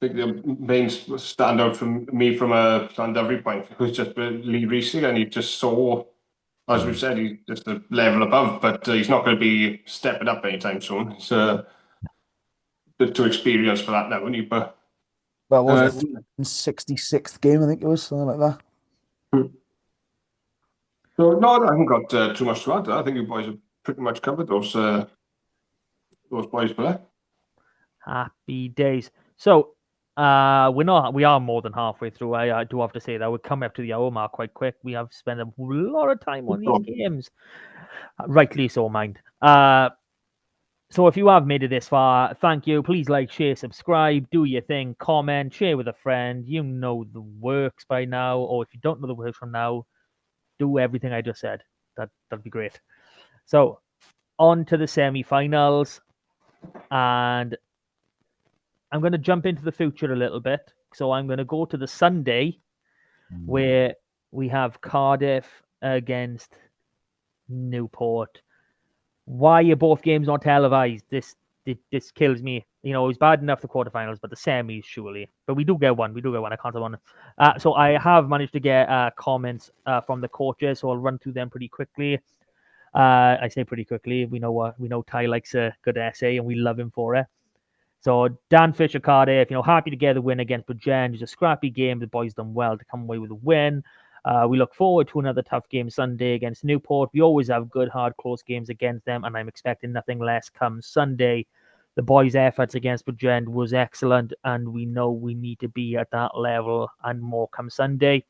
think the main standout for me from a Llandovery point was just Lee Reesing, and you just saw, as we've said, he's just a level above, but he's not going to be stepping up anytime soon. It's too experienced for that now, isn't he? But was it 66th game? I think it was something like that. So no, I haven't got too much to add. I think you boys have pretty much covered those boys there. Happy days. So we are more than halfway through. I do have to say that we're coming up to the hour mark quite quick. We have spent a lot of time on these games. Rightly so, mind. So if you have made it this far, thank you. Please like, share, subscribe, do your thing, comment, share with a friend. You know the works by now, or if you don't know the works from now, do everything I just said. That'd be great. So on to the semi-finals, and I'm going to jump into the future a little bit. So I'm going to go to the Sunday where we have Cardiff against Newport. Why are both games not televised? This kills me. It was bad enough the quarterfinals, but the semis surely. But we do get one. I can't have one. So I have managed to get comments from the coaches, so I'll run through them pretty quickly. I say pretty quickly. We know Ty likes a good essay, and we love him for it. So Dan Fisher Cardiff, happy to get the win against Bridgend. It's a scrappy game. The boys done well to come away with a win. We look forward to another tough game Sunday against Newport. We always have good, hard, close games against them, and I'm expecting nothing less come Sunday. The boys' efforts against Bridgend was excellent, and we know we need to be at that level and more come Sunday.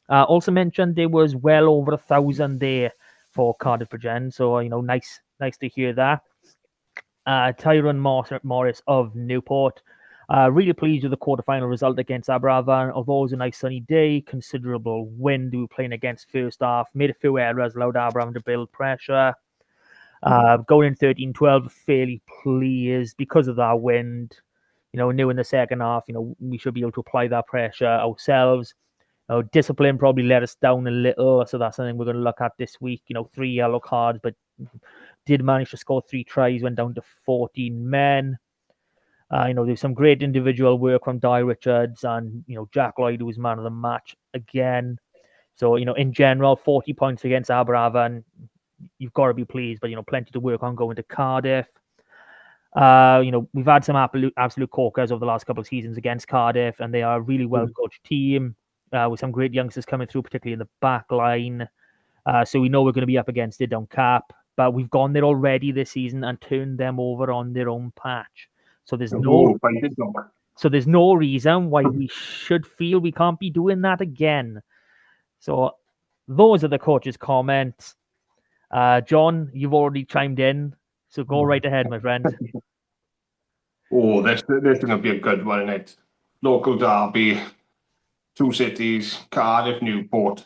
Also mentioned there was well over 1,000 there for Cardiff Bridgend, so nice to hear that. Tyrone Morris of Newport. Really pleased with the quarterfinal result against Aberafan. Although it was a nice sunny day, considerable wind. We were playing against first half, made a few errors, allowed Aberafan to build pressure. Going in 13-12, fairly pleased because of that wind. Knew in the second half, we should be able to apply that pressure ourselves. Discipline probably let us down a little, so that's something we're going to look at this week. 3 yellow cards, but did manage to score 3 tries, went down to 14 men. There's some great individual work from Di Richards and, Jack Lloyd, who was man of the match again. So, in general, 40 points against Aberafan, you've got to be pleased, but, plenty to work on going to Cardiff. We've had some absolute corkers over the last couple of seasons against Cardiff, and they are a really well-coached team with some great youngsters coming through, particularly in the back line. So we know we're going to be up against it on cap, but we've gone there already this season and turned them over on their own patch. So there's no reason why we should feel we can't be doing that again. So those are the coach's comments. John, you've already chimed in, so go right ahead, my friend. Oh, this going to be a good one, isn't it? Local derby, 2 cities, Cardiff, Newport.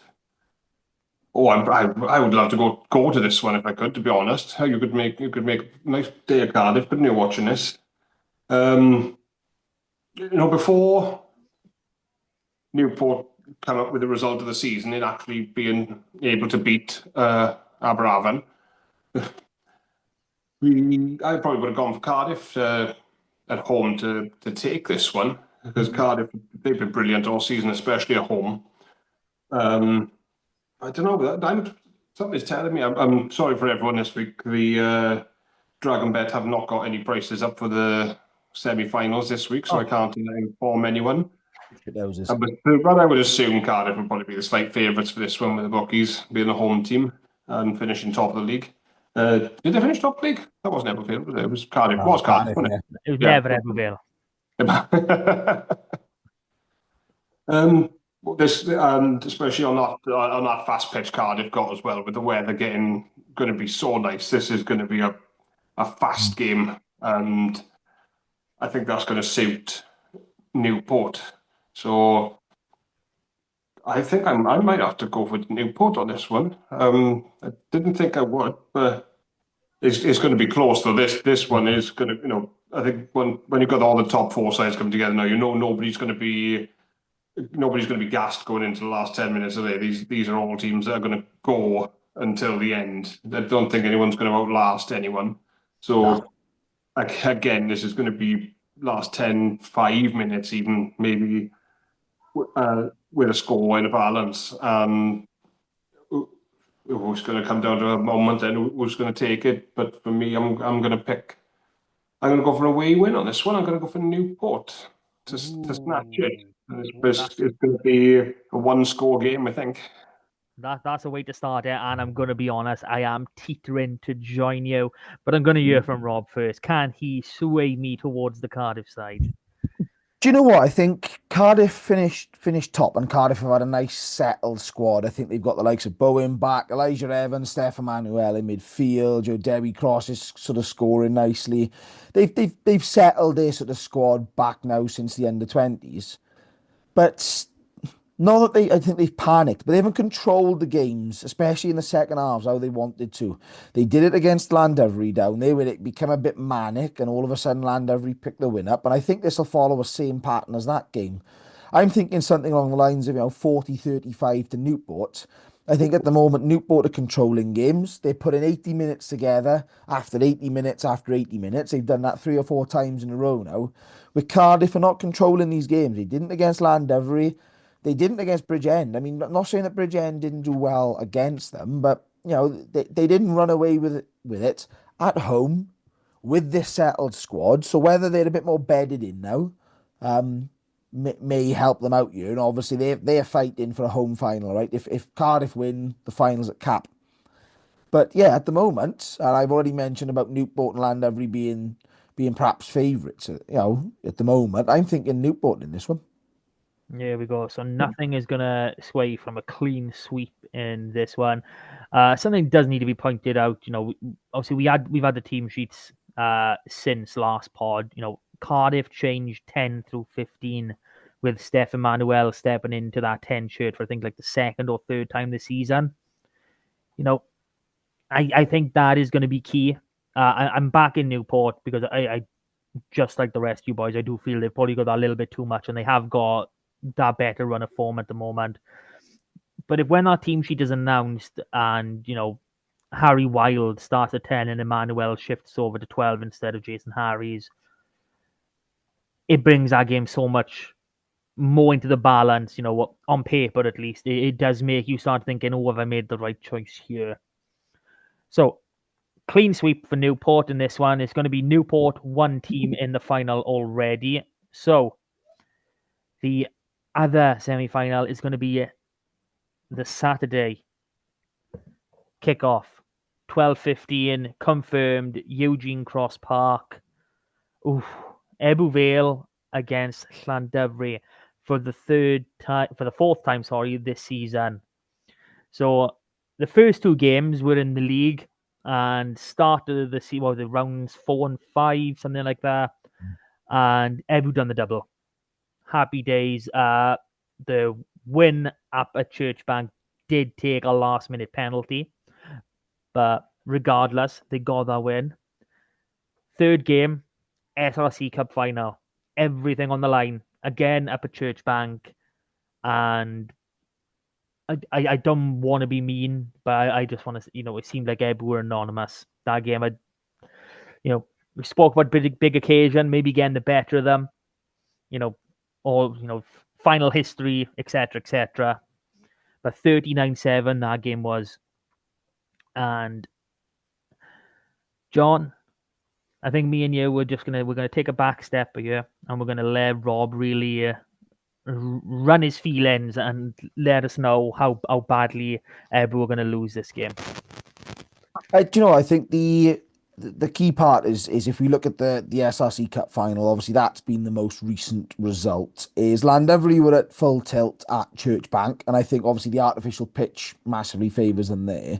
Oh, I would love to go to this one if I could. To be honest, you could make a nice day at Cardiff, couldn't you? Watching this, before Newport come up with the result of the season, in actually being able to beat Aberafan, I probably would have gone for Cardiff at home to take this one, because Cardiff, they've been brilliant all season, especially at home. I don't know. Something's telling me. I'm sorry for everyone this week. The Dragon Bet have not got any prices up for the semi-finals this week, so I can't inform anyone. But I would assume Cardiff would probably be the slight favourites for this one, with the bookies being the home team and finishing top of the league. Did they finish top of the league? That was never failed, was it? It was Cardiff. It was Cardiff, wasn't it? It was never ever failed. This especially on that fast pitch Cardiff got as well, with the weather going to be so nice. This is going to be a fast game, and I think that's going to suit Newport. So I think I might have to go for Newport on this one. I didn't think I would, but it's going to be close though. This one is going to, I think when you've got all the top 4 sides coming together now, nobody's going to be gassed going into the last 10 minutes of the day. These are all teams that are going to go until the end. I don't think anyone's going to outlast anyone. So again, this is going to be last 10, 5 minutes, even maybe with a score in a balance. It was going to come down to a moment and who's going to take it. But for me, I'm going to go for a away win on this one. I'm going to go for Newport to snatch it. It's going to be a 1-score game, I think. That's a way to start it, and I'm going to be honest, I am teetering to join you, but I'm going to hear from Rob first. Can he sway me towards the Cardiff side? Do you know what? I think Cardiff finished top, and Cardiff have had a nice settled squad. I think they've got the likes of Bowen back, Elijah Evans, Stefan Manuel in midfield, Joe Debbie Cross is sort of scoring nicely. They've settled their sort of squad back now since the under-20s. But not that I think they've panicked, but they haven't controlled the games, especially in the second halves, how they wanted to. They did it against Llandovery down there, where it became a bit manic, and all of a sudden Llandovery picked the win up. And I think this will follow the same pattern as that game. I'm thinking something along the lines of 40-35 to Newport. I think at the moment Newport are controlling games. They're putting 80 minutes together after 80 minutes after 80 minutes. They've done that 3 or 4 times in a row now. With Cardiff are not controlling these games. They didn't against Llandovery. They didn't against Bridgend. I mean, I'm not saying that Bridgend didn't do well against them, but they didn't run away with it at home with this settled squad. So whether they're a bit more bedded in now may help them out here. And obviously they're fighting for a home final, right? If Cardiff win, the finals at Cap. But yeah, at the moment, and I've already mentioned about Newport and Llandovery being perhaps favourites. At the moment, I'm thinking Newport in this one. There we go. So nothing is going to sway from a clean sweep in this one. Something does need to be pointed out. Obviously we've had the team sheets since last pod. Cardiff changed 10 through 15 with Steph Emmanuel stepping into that 10 shirt for I think like the second or third time this season. I think that is going to be key. I'm back in Newport because I just like the rest of you boys, I do feel they've probably got that a little bit too much and they have got that better run of form at the moment. But if when our team sheet is announced and, Harry Wild starts at 10 and Emmanuel shifts over to 12 instead of Jason Harries, it brings our game so much more into the balance, on paper at least. It does make you start thinking, have I made the right choice here? So, clean sweep for Newport in this one. It's going to be Newport, one team in the final already. So, the other semi-final is going to be the Saturday kickoff, 12:15, confirmed, Eugene Cross Park. Ebbw Vale against Llandovery for the fourth time, this season. So the first two games were in the league and started the rounds 4 and 5, something like that. And Ebbw done the double. Happy days. The win up at Churchbank did take a last minute penalty, but regardless, they got that win. Third game, SRC Cup final. Everything on the line. Again, up at Churchbank. And I don't want to be mean, but I just want to, it seemed like Ebbw were anonymous. That game, we spoke about big occasion, maybe getting the better of them, final history, etc., etc. But 39-7, that game was. And John, I think me and you we're gonna take a back step here, and we're gonna let Rob really run his feelings and let us know how badly we're gonna lose this game. I think the key part is if we look at the SRC Cup final, obviously that's been the most recent result. Is Llandovery were at full tilt at Churchbank, and I think obviously the artificial pitch massively favours them there.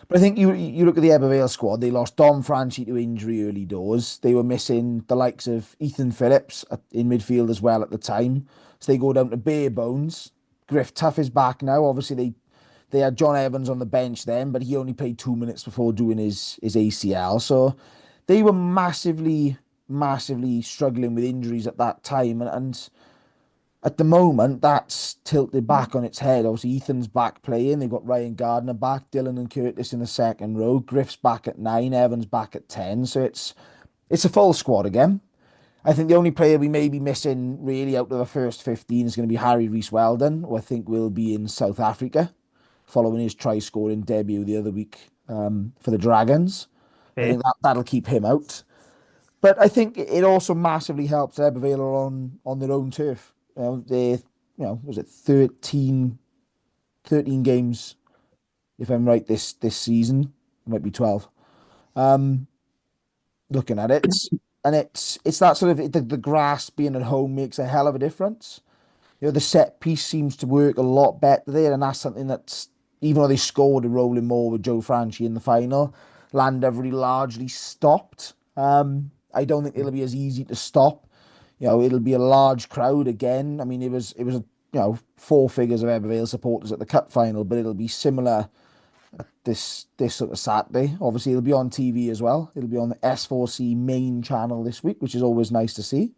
But I think you look at the Ebbw Vale squad, they lost Dom Franchi to injury early doors. They were missing the likes of Ethan Phillips in midfield as well at the time. So they go down to bare bones. Griff Tuff is back now. Obviously they had John Evans on the bench then, but he only played 2 minutes before doing his ACL. So they were massively, massively struggling with injuries at that time. And at the moment, that's tilted back on its head. Obviously, Ethan's back playing. They've got Ryan Gardner back, Dylan and Curtis in the second row. Griff's back at 9, Evans back at 10. So it's a full squad again. I think the only player we may be missing really out of the first 15 is going to be Harry Rees-Weldon, who I think will be in South Africa, following his try-scoring debut the other week for the Dragons. I think that'll keep him out. But I think it also massively helps Ebbw Vale on their own turf. Was it 13 games, if I'm right, this season? It might be 12. Looking at it, and it's that sort of the grass being at home makes a hell of a difference. The set piece seems to work a lot better there, and that's something that's, even though they scored a rolling more with Joe Franchi in the final, Llandovery largely stopped. I don't think it'll be as easy to stop. It'll be a large crowd again. I mean, it was 4 figures of Ebbw Vale supporters at the cup final, but it'll be similar this sort of Saturday. Obviously, it'll be on TV as well. It'll be on the S4C main channel this week, which is always nice to see.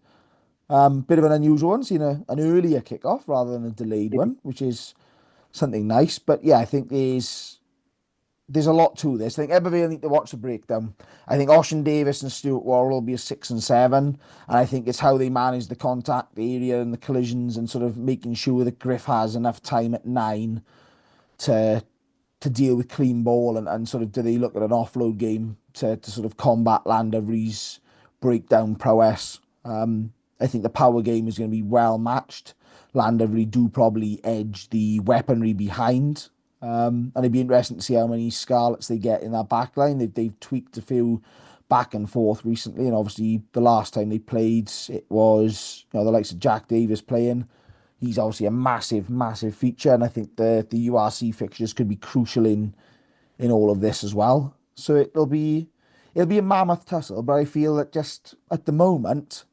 Bit of an unusual one, seeing an earlier kickoff rather than a delayed one, which is something nice. But yeah, I think there's a lot to this. I think Ebbw Vale need to watch the breakdown. I think Ocean Davis and Stuart Worrell will be a 6 and 7. And I think it's how they manage the contact area and the collisions and sort of making sure that Griff has enough time at 9 to deal with clean ball and sort of do they look at an offload game to sort of combat Llandovery's breakdown prowess. I think the power game is going to be well matched. Llandovery do probably edge the weaponry behind. And it'd be interesting to see how many Scarlets they get in that back line. They've tweaked a few back and forth recently, and obviously the last time they played, it was the likes of Jack Davis playing. He's obviously a massive, massive feature, and I think the URC fixtures could be crucial in all of this as well. So it'll be a mammoth tussle, but I feel that just at the moment,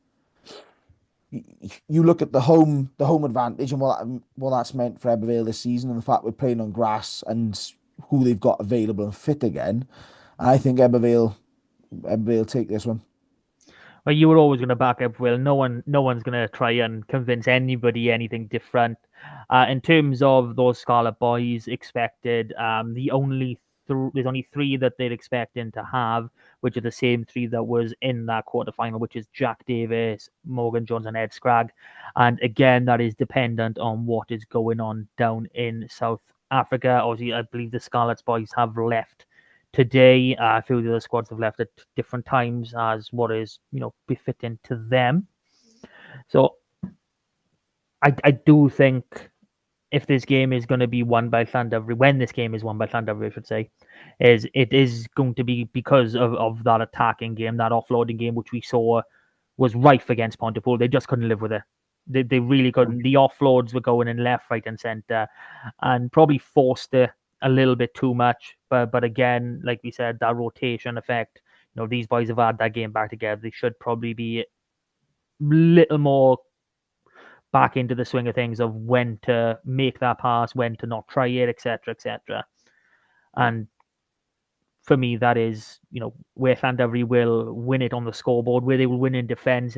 you look at the home advantage and what that's meant for Ebervale this season, and the fact we're playing on grass and who they've got available and fit again. I think Ebervale take this one. Well, you were always going to back up Will. No one's going to try and convince anybody anything different. In terms of those Scarlet Boys expected, there's only 3 that they're expecting to have, which are the same 3 that was in that quarterfinal, which is Jack Davis, Morgan Jones, and Ed Scragg. And again, that is dependent on what is going on down in South Africa. Obviously, I believe the Scarlet Boys have left today. A few of the other squads have left at different times as what is, befitting to them. So I do think if this game is going to be won by Llandovery, when this game is won by Llandovery, I should say, it is going to be because of that attacking game, that offloading game, which we saw was rife against Pontypool. They just couldn't live with it. They really couldn't. The offloads were going in left, right, and centre, and probably forced it a little bit too much. But again, like we said, that rotation effect. These boys have had that game back together. They should probably be a little more back into the swing of things of when to make that pass, when to not try it, etc., etc. And for me, that is, where Llandovery will win it on the scoreboard, where they will win in defence,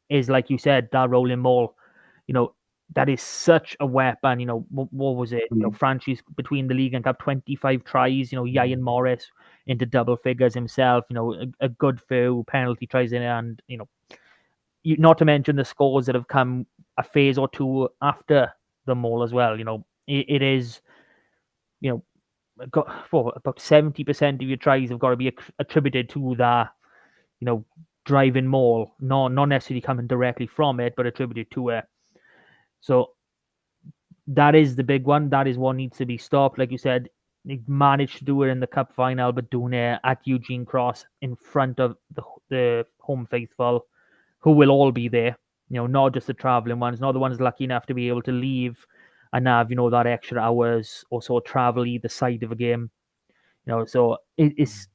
is, like you said, that rolling maul. That is such a weapon. What was it? Franchi's between the league and cup, 25 tries. Ian Morris into double figures himself. A good few penalty tries in, and not to mention the scores that have come a phase or two after the maul as well. It is, about 70% of your tries have got to be attributed to that, driving maul, not necessarily coming directly from it, but attributed to it. So that is the big one. That is what needs to be stopped. Like you said, they managed to do it in the cup final, but doing it at Eugene Cross in front of the home faithful, who will all be there. Not just the travelling ones, not the ones lucky enough to be able to leave and have, that extra hours or so travel either side of a game. So it's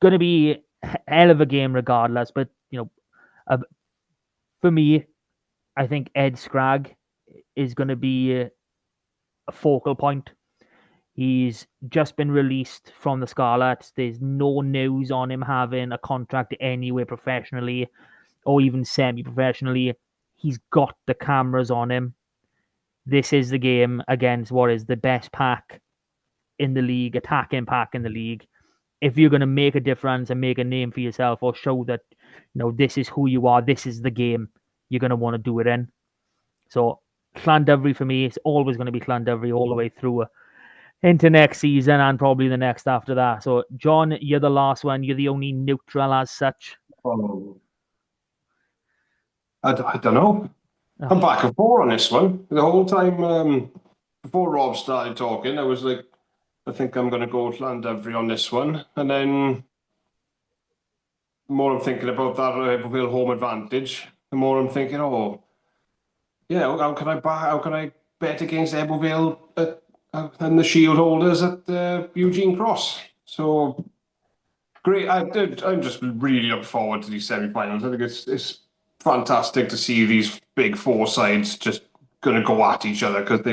going to be a hell of a game regardless. But, for me, I think Ed Scragg is going to be a focal point. He's just been released from the Scarlets. There's no news on him having a contract anywhere professionally or even semi-professionally. He's got the cameras on him. This is the game against what is the best pack in the league, attacking pack in the league. If you're going to make a difference and make a name for yourself or show that, this is who you are, this is the game you're going to want to do it in. So Llandovery for me, it's always going to be Llandovery all the way through into next season and probably the next after that. So, John, you're the last one. You're the only neutral as such. Oh. I don't know. I'm back and forth on this one. The whole time before Rob started talking, I was like, I think I'm going to go with Llandovery on this one. And then the more I'm thinking about that Ebervale home advantage, the more I'm thinking, how can I bet against Ebervale and the shield holders at Eugene Cross? So great. I'm just really looking forward to these semi-finals. I think it's fantastic to see these big 4 sides just going to go at each other, because they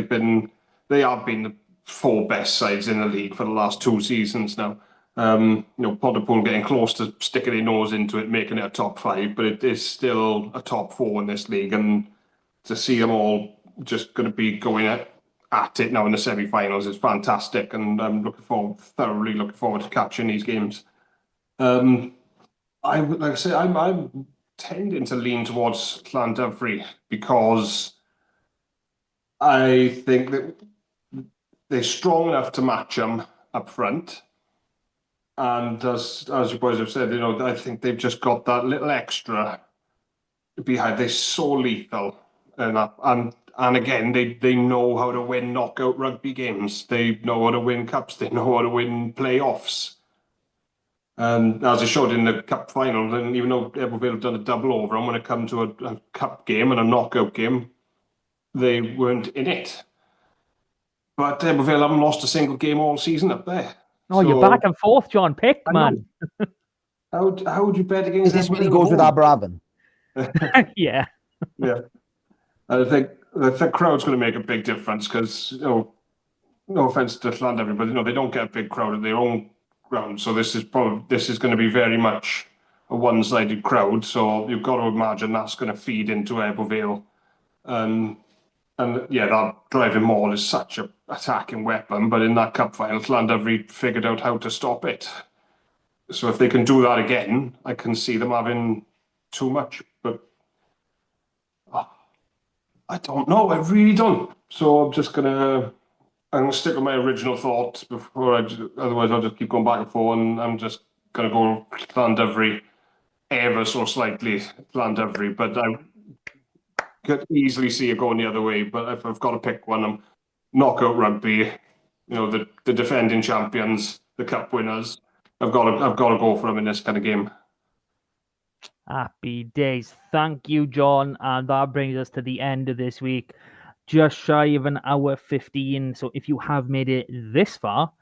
have been the 4 best sides in the league for the last 2 seasons now. Pontypool getting close to sticking their nose into it, making it a top 5, but it is still a top 4 in this league, and to see them all just going to be going at it now in the semi-finals is fantastic, and I'm thoroughly looking forward to catching these games. I'm tending to lean towards Llandovery because I think that they're strong enough to match them up front. And as you boys have said, I think they've just got that little extra behind. They're so lethal. And again, they know how to win knockout rugby games. They know how to win cups. They know how to win playoffs. And as I showed in the cup final, and even though Ebervale have done a double over, and when it come to a cup game and a knockout game, they weren't in it. But Ebervale haven't lost a single game all season up there. Oh, so, you're back and forth, John. Pick, man. How would you bet against? Is this when he goes with Aberravon? Yeah. Yeah. And I think the crowd's going to make a big difference because, no offense to Llandovery, but they don't get a big crowd at their own ground. So this is going to be very much a one-sided crowd. So you've got to imagine that's going to feed into Ebervale. And yeah, that driving maul is such an attacking weapon. But in that cup final, Llandovery figured out how to stop it. So if they can do that again, I can see them having too much. But I don't know. I really don't. So I'm gonna stick with my original thought otherwise I'll just keep going back and forth, and I'm just gonna go Llandovery ever so slightly Llandovery, but I could easily see it going the other way. But if I've got to pick one, I'm knockout rugby, the defending champions, the cup winners. I've got to go for them in this kind of game. Happy days. Thank you, John. And that brings us to the end of this week. Just shy of an hour 15. So if you have made it this far,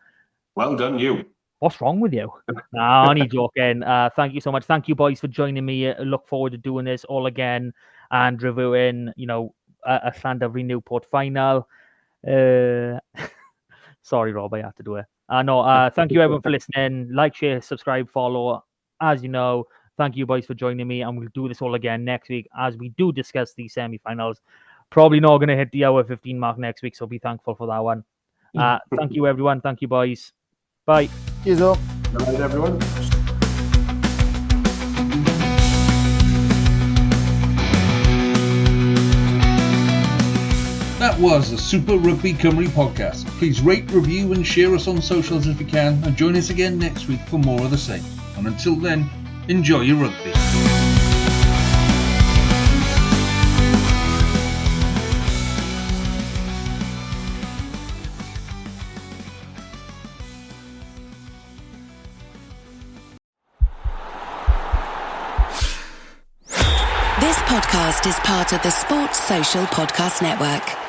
well done, you. What's wrong with you? Nah, only joking. Thank you so much. Thank you, boys, for joining me. I look forward to doing this all again and reviewing, a Llandovery Newport final. Sorry, Rob, I have to do it. Thank you, everyone, for listening. Like, share, subscribe, follow. As you know, thank you, boys, for joining me. And we'll do this all again next week as we do discuss these semi-finals. Probably not going to hit the hour 15 mark next week, so be thankful for that one. Thank you, everyone. Thank you, boys. Bye. Cheers up. Good night, everyone. That was the Super Rugby Cymru podcast. Please rate, review and share us on socials if you can, and join us again next week for more of the same. And until then, enjoy your rugby. This podcast is part of the Sports Social Podcast Network.